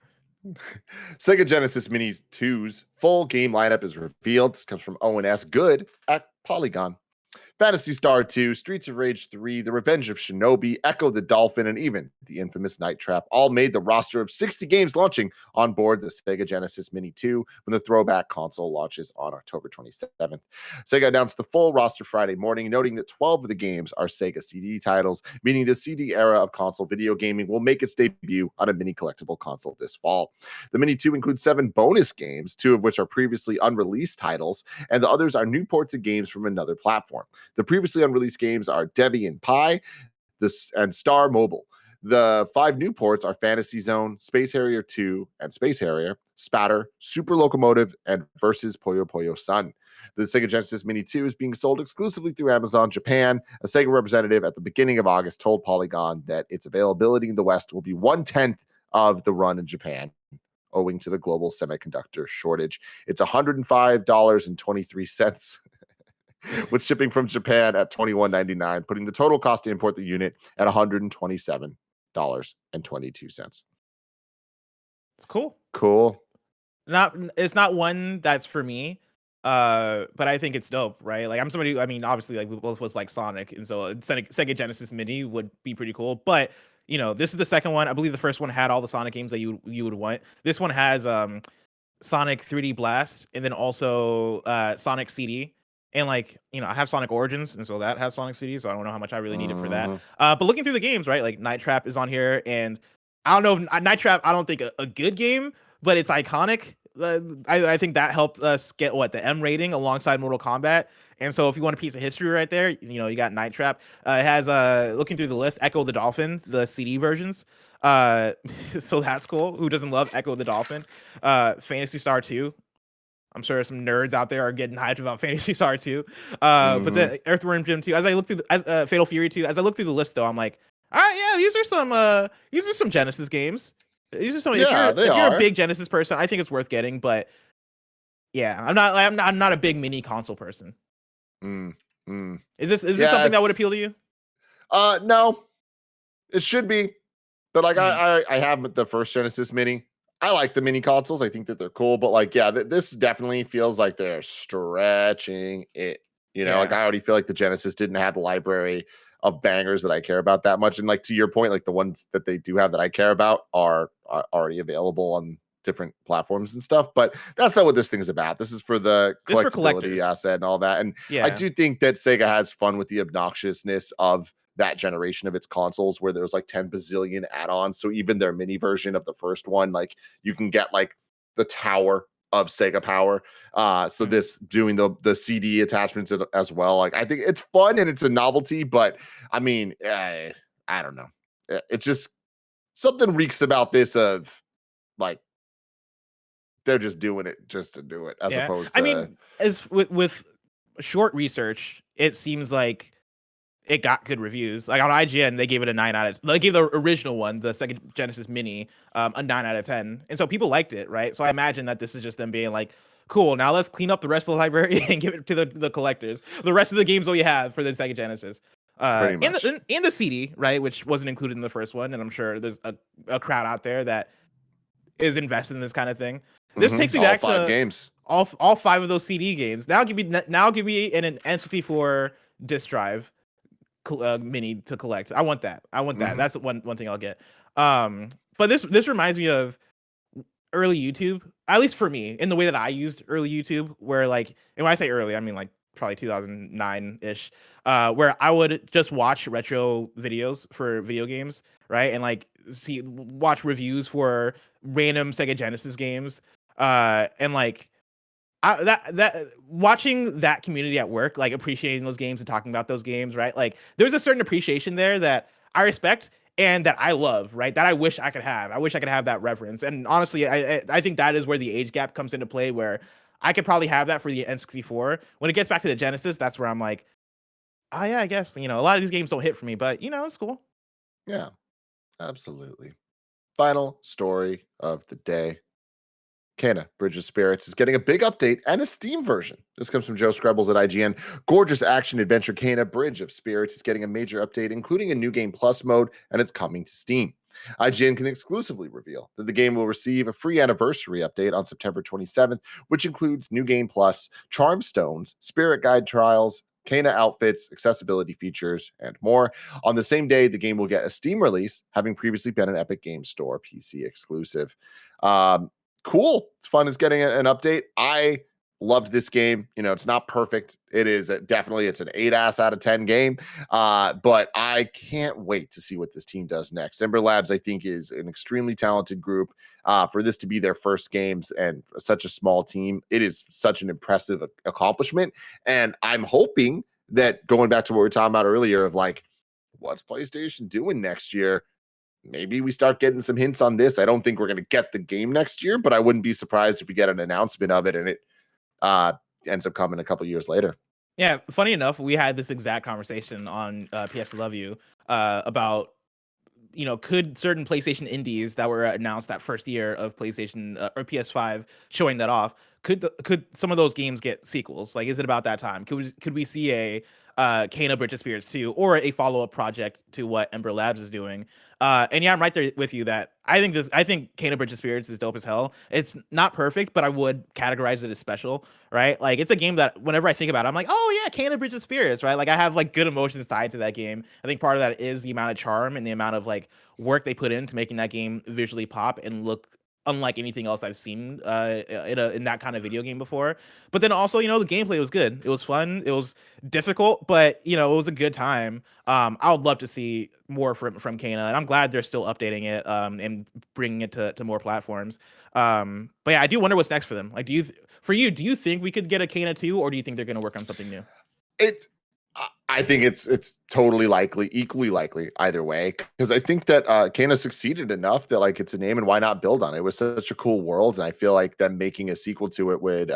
Sega Genesis Mini 2's full game lineup is revealed. This comes from ONS Good at Polygon. Phantasy Star 2, Streets of Rage 3, The Revenge of Shinobi, Echo the Dolphin, and even the infamous Night Trap all made the roster of 60 games launching on board the Sega Genesis Mini 2 when the throwback console launches on October 27th. Sega announced the full roster Friday morning, noting that 12 of the games are Sega CD titles, meaning the CD era of console video gaming will make its debut on a mini collectible console this fall. The Mini 2 includes 7 bonus games, 2 of which are previously unreleased titles, and the others are new ports of games from another platform. The previously unreleased games are Debian Pi and Star Mobile. The 5 new ports are Fantasy Zone, Space Harrier 2 and Space Harrier, Spatter, Super Locomotive, and Versus Puyo Puyo Sun. The Sega Genesis Mini 2 is being sold exclusively through Amazon Japan. A Sega representative at the beginning of August told Polygon that its availability in the West will be 1/10 of the run in Japan, owing to the global semiconductor shortage. It's $105.23. with shipping from Japan at $21.99, putting the total cost to import the unit at $127.22. It's cool. It's not one that's for me, but I think it's dope, right? Like I'm somebody, obviously, like we both was like Sonic, and so Sega Genesis Mini would be pretty cool. But this is the second one. I believe the first one had all the Sonic games that you would want. This one has Sonic 3D Blast, and then also Sonic CD. And like, I have Sonic Origins, and so that has Sonic CD, so I don't know how much I really need it for that. But looking through the games, right, like Night Trap is on here, and I don't know if Night Trap, I don't think a good game, but it's iconic. I think that helped us get the M rating alongside Mortal Kombat. And so if you want a piece of history right there, you got Night Trap. It has looking through the list, Echo the Dolphin, the CD versions. So that's cool. Who doesn't love Echo the Dolphin? Phantasy Star 2. I'm sure some nerds out there are getting hyped about Phantasy Star 2. But the Earthworm Jim 2, as I look through Fatal Fury 2, as I look through the list though, I'm like, all right, yeah, these are some Genesis games. These are some. If you're a big Genesis person, I think it's worth getting. But yeah, I'm not a big mini console person. Is this something that would appeal to you? No, it should be, but like I have the first Genesis Mini. I like the mini consoles. I think that they're cool, but like, yeah, this definitely feels like they're stretching it. Like I already feel like the Genesis didn't have the library of bangers that I care about that much. And like, to your point, like the ones that they do have that I care about are already available on different platforms and stuff, but that's not what this thing is about. This is for the collectability asset and all that. And I do think that Sega has fun with the obnoxiousness of that generation of its consoles, where there's like 10 bazillion add-ons. So even their mini version of the first one, like you can get like the tower of Sega Power. So this doing the CD attachments as well. Like I think it's fun and it's a novelty, but I mean, I don't know. It's just something reeks about this of like they're just doing it just to do it, as opposed to. I mean, as with short research, it seems like it got good reviews. Like on IGN, they gave it a 9 out of. They gave the original one, the Sega Genesis Mini, a 9 out of 10, and so people liked it, right? So I imagine that this is just them being like, "Cool, now let's clean up the rest of the library and give it to the collectors. The rest of the games that we have for the Sega Genesis, and the CD, right, which wasn't included in the first one, and I'm sure there's a crowd out there that is invested in this kind of thing. This takes me back to games. All 5 of those CD games. Now give me an N64 disc drive. Mini to collect. I want that. That's one thing I'll get. But this reminds me of early YouTube, at least for me, in the way that I used early YouTube, where like, and when I say early, I mean like probably 2009 ish, where I would just watch retro videos for video games, right, and like watch reviews for random Sega Genesis games, and like. That watching that community at work, like appreciating those games and talking about those games, right? Like there's a certain appreciation there that I respect and that I love, right? That I wish I could have. I wish I could have that reverence. And honestly, I think that is where the age gap comes into play, where I could probably have that for the N64. When it gets back to the Genesis, that's where I'm like, oh yeah, I guess, a lot of these games don't hit for me, but it's cool. Yeah, absolutely. Final story of the day. Kena, Bridge of Spirits, is getting a big update and a Steam version. This comes from Joe Screbbles at IGN. Gorgeous action-adventure Kena, Bridge of Spirits is getting a major update, including a New Game Plus mode, and it's coming to Steam. IGN can exclusively reveal that the game will receive a free anniversary update on September 27th, which includes New Game Plus, Charm Stones, Spirit Guide Trials, Kena outfits, accessibility features, and more. On the same day, the game will get a Steam release, having previously been an Epic Games Store PC exclusive. Cool. It's fun. It's getting an update. I loved this game. It's not perfect. It is definitely, it's an 8 out of 10 game. But I can't wait to see what this team does next. Ember Labs, I think, is an extremely talented group. For this to be their first games and such a small team, it is such an impressive accomplishment. And I'm hoping that, going back to what we were talking about earlier of like, what's PlayStation doing next year? Maybe we start getting some hints on this. I don't think we're going to get the game next year, but I wouldn't be surprised if we get an announcement of it and it ends up coming a couple years later. Yeah, funny enough, we had this exact conversation on PS Love You about, could certain PlayStation indies that were announced that first year of PlayStation or PS5 showing that off, could some of those games get sequels? Like, is it about that time? Could we see a Kena Bridge of Spirits 2 or a follow-up project to what Ember Labs is doing? And yeah, I'm right there with you that I think Kena Bridge of Spirits is dope as hell. It's not perfect, but I would categorize it as special, right? Like it's a game that whenever I think about it, I'm like, oh yeah, Kena Bridge of Spirits, right? Like I have like good emotions tied to that game. I think part of that is the amount of charm and the amount of like work they put into making that game visually pop and look unlike anything else I've seen in that kind of video game before. But then also, the gameplay was good. It was fun. It was difficult, but it was a good time. I would love to see more from Kena, and I'm glad they're still updating it and bringing it to more platforms. But yeah, I do wonder what's next for them. Like, do you think we could get a Kena 2, or do you think they're going to work on something new? I think it's totally likely, equally likely either way, because I think that Kena succeeded enough that like it's a name, and why not build on it? It was such a cool world, and I feel like them making a sequel to it would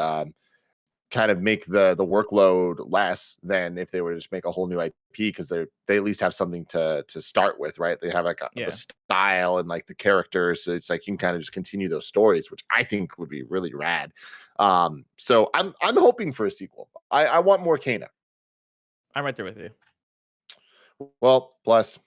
kind of make the workload less than if they were to just make a whole new IP, because they at least have something to start with, right? They have like the style and like the characters, so it's like you can kind of just continue those stories, which I think would be really rad. So I'm hoping for a sequel. I want more Kena. I'm right there with you. Well, plus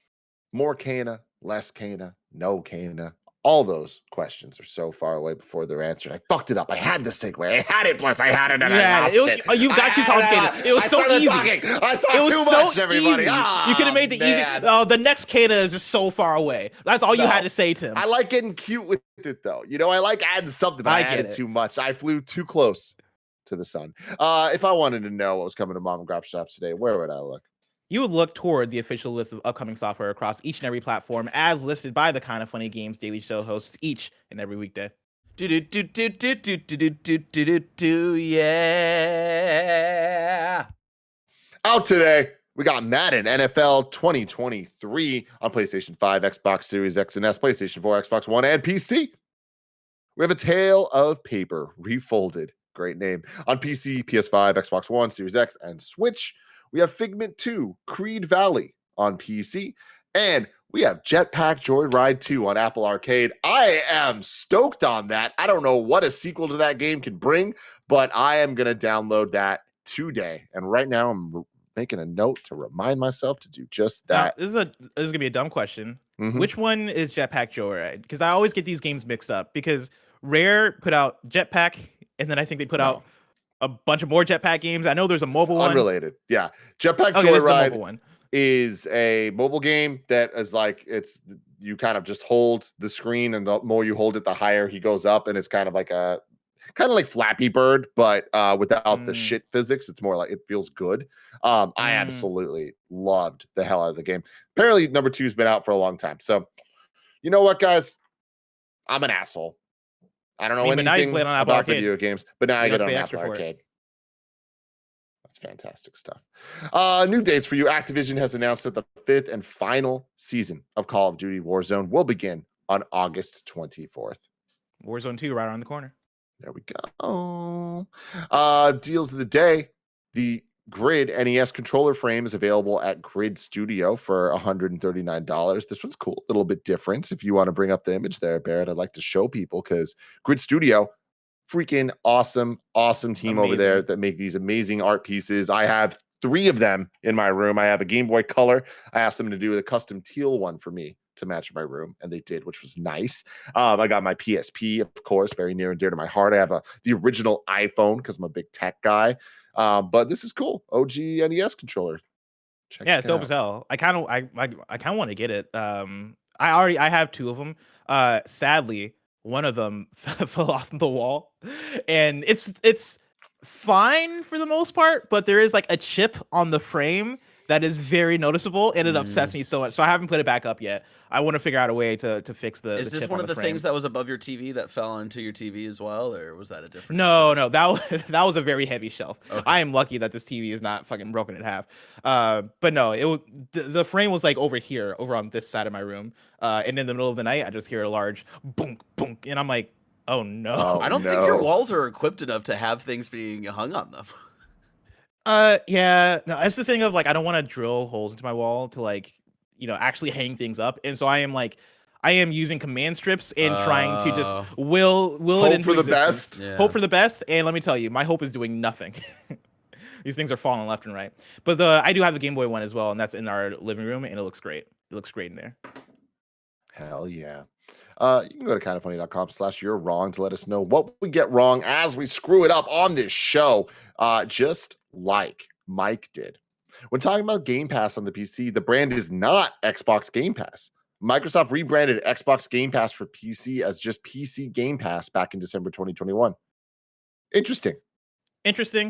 more Kena, less Kena, no Kena. All those questions are so far away before they're answered. I fucked it up. I had the segue. I had it, plus I had it, and I lost it. You got too complicated. It was so easy. I thought too much, everybody. You could have made the easy. Oh, the next Kena is just so far away. That's all you had to say to him. I like getting cute with it, though. I like adding something, but I added too much. I flew too close to the sun. If I wanted to know what was coming to Mom and Grop Shops today, where would I look? You would look toward the official list of upcoming software across each and every platform as listed by the Kinda Funny Games Daily Show hosts each and every weekday. Yeah. Out today, we got Madden NFL 2023 on PlayStation 5, Xbox Series X and S, PlayStation 4, Xbox One, and PC. We have A Tale of Paper Refolded, great name, on PC, PS5, Xbox One, Series X, and Switch. We have Figment 2, Creed Valley on PC, and we have Jetpack Joyride 2 on Apple Arcade. I am stoked on that. I don't know what a sequel to that game can bring, but I am going to download that today. And right now, I'm making a note to remind myself to do just that. Now, this is going to be a dumb question. Mm-hmm. Which one is Jetpack Joyride? Because I always get these games mixed up, because Rare put out Jetpack, and then I think they put out a bunch of more Jetpack games. I know there's a mobile one. Unrelated. Yeah. Jetpack Joyride is a mobile game that is like, you kind of just hold the screen, and the more you hold it, the higher he goes up. And it's kind of like Flappy Bird, but without the shit physics. It's more like, it feels good. I absolutely loved the hell out of the game. Apparently number 2 has been out for a long time. So you know what, guys? I'm an asshole. I don't know anything about video games, but now I get it on Apple Arcade. That's fantastic stuff. New dates for you. Activision has announced that the 5th and final season of Call of Duty Warzone will begin on August 24th. Warzone 2 right around the corner. There we go. Deals of the day. The Grid NES controller frame is available at Grid Studio for $139. This one's cool, a little bit different. If you want to bring up the image there, Barrett, I'd like to show people, because Grid Studio, freaking awesome team over there that make these amazing art pieces. I have 3 of them in my room. I have a Game Boy Color. I asked them to do a custom teal one for me to match my room, and they did, which was nice. I got my PSP, of course, very near and dear to my heart. I have the original iPhone because I'm a big tech guy. But this is cool. OG NES controller. It's dope as hell. I kind of want to get it. I have 2 of them. Sadly, one of them fell off the wall, and it's fine for the most part, but there is like a chip on the frame that is very noticeable, and it upsets me so much. So I haven't put it back up yet. I want to figure out a way to fix the. Is this one of the things that was above your TV that fell onto your TV as well, or was that a different? No, that was a very heavy shelf. Okay. I am lucky that this TV is not fucking broken in half. But no, it was the frame was like over here, over on this side of my room. And in the middle of the night, I just hear a large boom, boom, and I'm like, oh no! I don't think your walls are equipped enough to have things being hung on them. Yeah, no, that's the thing of like, I don't want to drill holes into my wall to like, actually hang things up. And so I am using command strips and trying to just will it into for the existence. Best. Yeah. Hope for the best. And let me tell you, my hope is doing nothing. These things are falling left and right. But I do have the Game Boy one as well, and that's in our living room, and it looks great. It looks great in there. Hell yeah. You can go to kindafunny.com/you're wrong to let us know what we get wrong as we screw it up on this show. Just like Mike did. When talking about Game Pass on the PC, the brand is not Xbox Game Pass. Microsoft rebranded Xbox Game Pass for PC as just PC Game Pass back in December 2021. Interesting.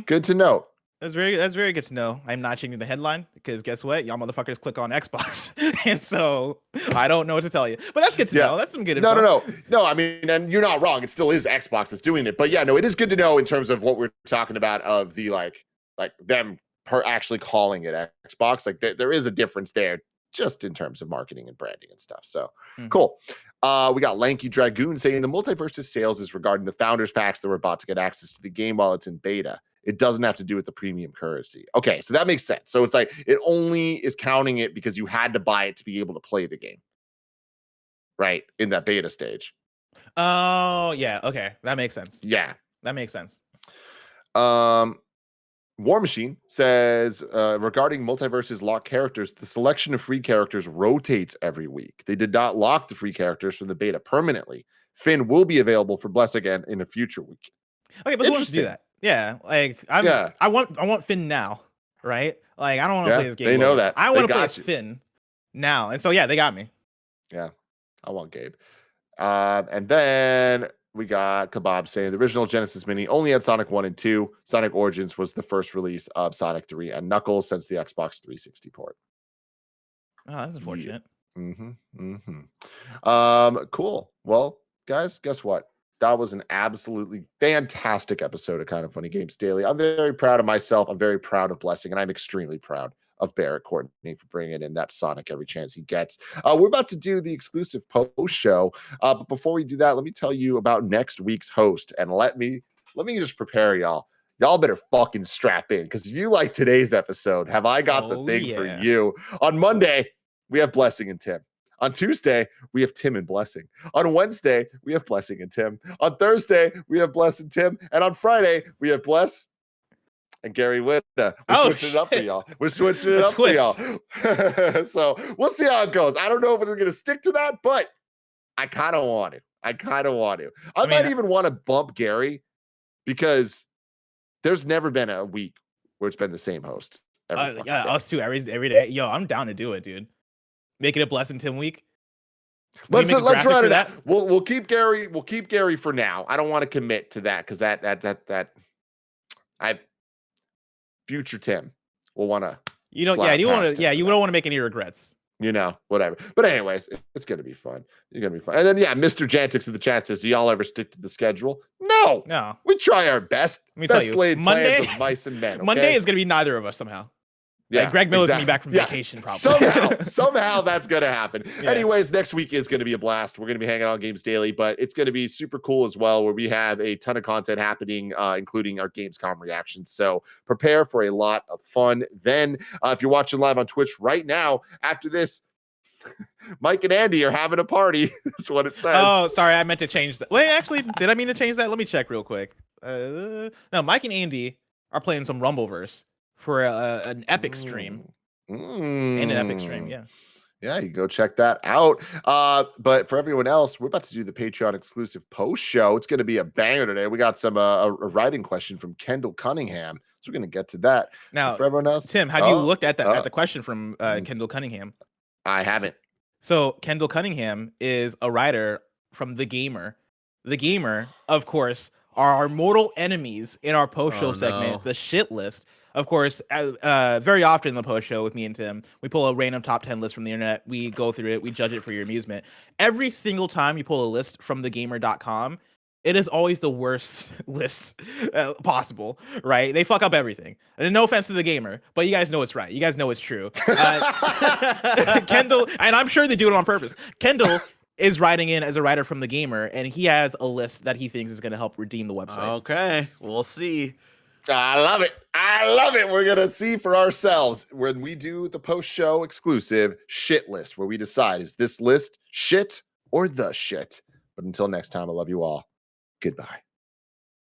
Good to know. That's very good to know. I'm not changing the headline because guess what? Y'all motherfuckers click on Xbox. And so I don't know what to tell you. But that's good to know. That's some good info. No, I mean, and you're not wrong. It still is Xbox that's doing it. But yeah, no, it is good to know in terms of what we're talking about of the like them actually calling it Xbox. Like there is a difference there just in terms of marketing and branding and stuff. So cool. We got Lanky Dragoon saying the MultiVersus sales is regarding the founders packs that were bought to get access to the game while it's in beta. It doesn't have to do with the premium currency. Okay, so that makes sense. So it's like it only is counting it because you had to buy it to be able to play the game, right? In that beta stage. Oh, yeah. Okay, that makes sense. Yeah, that makes sense. War Machine says regarding MultiVersus locked characters, the selection of free characters rotates every week. They did not lock the free characters from the beta permanently. Finn will be available for Bless again in a future week. Okay, but who wants to do that? Yeah, like I want Finn now, right? Like I don't want to play this game. They know that. I want to play Finn now, and so yeah, they got me. Yeah, I want Gabe. And then we got Kebab saying the original Genesis Mini only had Sonic 1 and 2. Sonic Origins was the first release of Sonic 3 and Knuckles since the Xbox 360 port. Oh, that's unfortunate. Cool. Well, guys, guess what? That was an absolutely fantastic episode of Kind of Funny Games Daily. I'm very proud of myself. I'm very proud of Blessing, and I'm extremely proud of Barrett Courtney for bringing in that Sonic every chance he gets. We're about to do the exclusive post show, but before we do that, let me tell you about next week's host, and let me just prepare y'all. Y'all better fucking strap in, because if you like today's episode, have I got the thing for you? On Monday, we have Blessing and Tim. On Tuesday, we have Tim and Blessing. On Wednesday, we have Blessing and Tim. On Thursday, we have Bless and Tim. And on Friday, we have Bless and Gary Witta. We're switching it up for y'all. We're switching it up for y'all. So we'll see how it goes. I don't know if we're going to stick to that, but I kind of want to. I might even want to bump Gary, because there's never been a week where it's been the same host. Yeah, us two every day. Yo, I'm down to do it, dude. Make it a Bless and Tim week. Let's run that. We'll keep Gary. We'll keep Gary for now. I don't want to commit to that, because that I future Tim will want to. You don't. Yeah, you want to. Yeah, you don't want to make any regrets. You know, whatever. But anyways, it's gonna be fun. It's gonna be fun. And then Mr. Jantix in the chat says, "Do y'all ever stick to the schedule?" No. We try our best. Let me tell you, laid plans of mice and men. Okay? Monday is gonna be neither of us somehow. Yeah, Greg Miller's gonna be back from vacation, probably. Somehow that's gonna happen. Yeah. Anyways, next week is gonna be a blast. We're gonna be hanging out on Games Daily, but it's gonna be super cool as well, where we have a ton of content happening, including our Gamescom reactions. So prepare for a lot of fun. Then, if you're watching live on Twitch right now, after this, Mike and Andy are having a party. That's what it says. Oh, sorry, I meant to change that. Wait, actually, did I mean to change that? Let me check real quick. No, Mike and Andy are playing some Rumbleverse for an epic stream. And an epic stream, yeah, you go check that out. But for everyone else, we're about to do the Patreon exclusive post show. It's going to be a banger today. We got some a writing question from Kendall Cunningham, so we're going to get to that. Now, but for everyone else, Tim, have you looked at the question from Kendall Cunningham? I haven't. So Kendall Cunningham is a writer from The Gamer. The Gamer, of course, are our mortal enemies in our post show segment, the shit list. Of course, very often in the post show with me and Tim, we pull a random top 10 list from the internet. We go through it. We judge it for your amusement. Every single time you pull a list from thegamer.com, it is always the worst list possible, right? They fuck up everything. And no offense to The Gamer, but you guys know it's right. You guys know it's true. Kendall, and I'm sure they do it on purpose. Kendall is writing in as a writer from The Gamer, and he has a list that he thinks is going to help redeem the website. Okay, we'll see. I love it. We're going to see for ourselves when we do the post-show exclusive shit list, where we decide, is this list shit or the shit? But until next time, I love you all. Goodbye.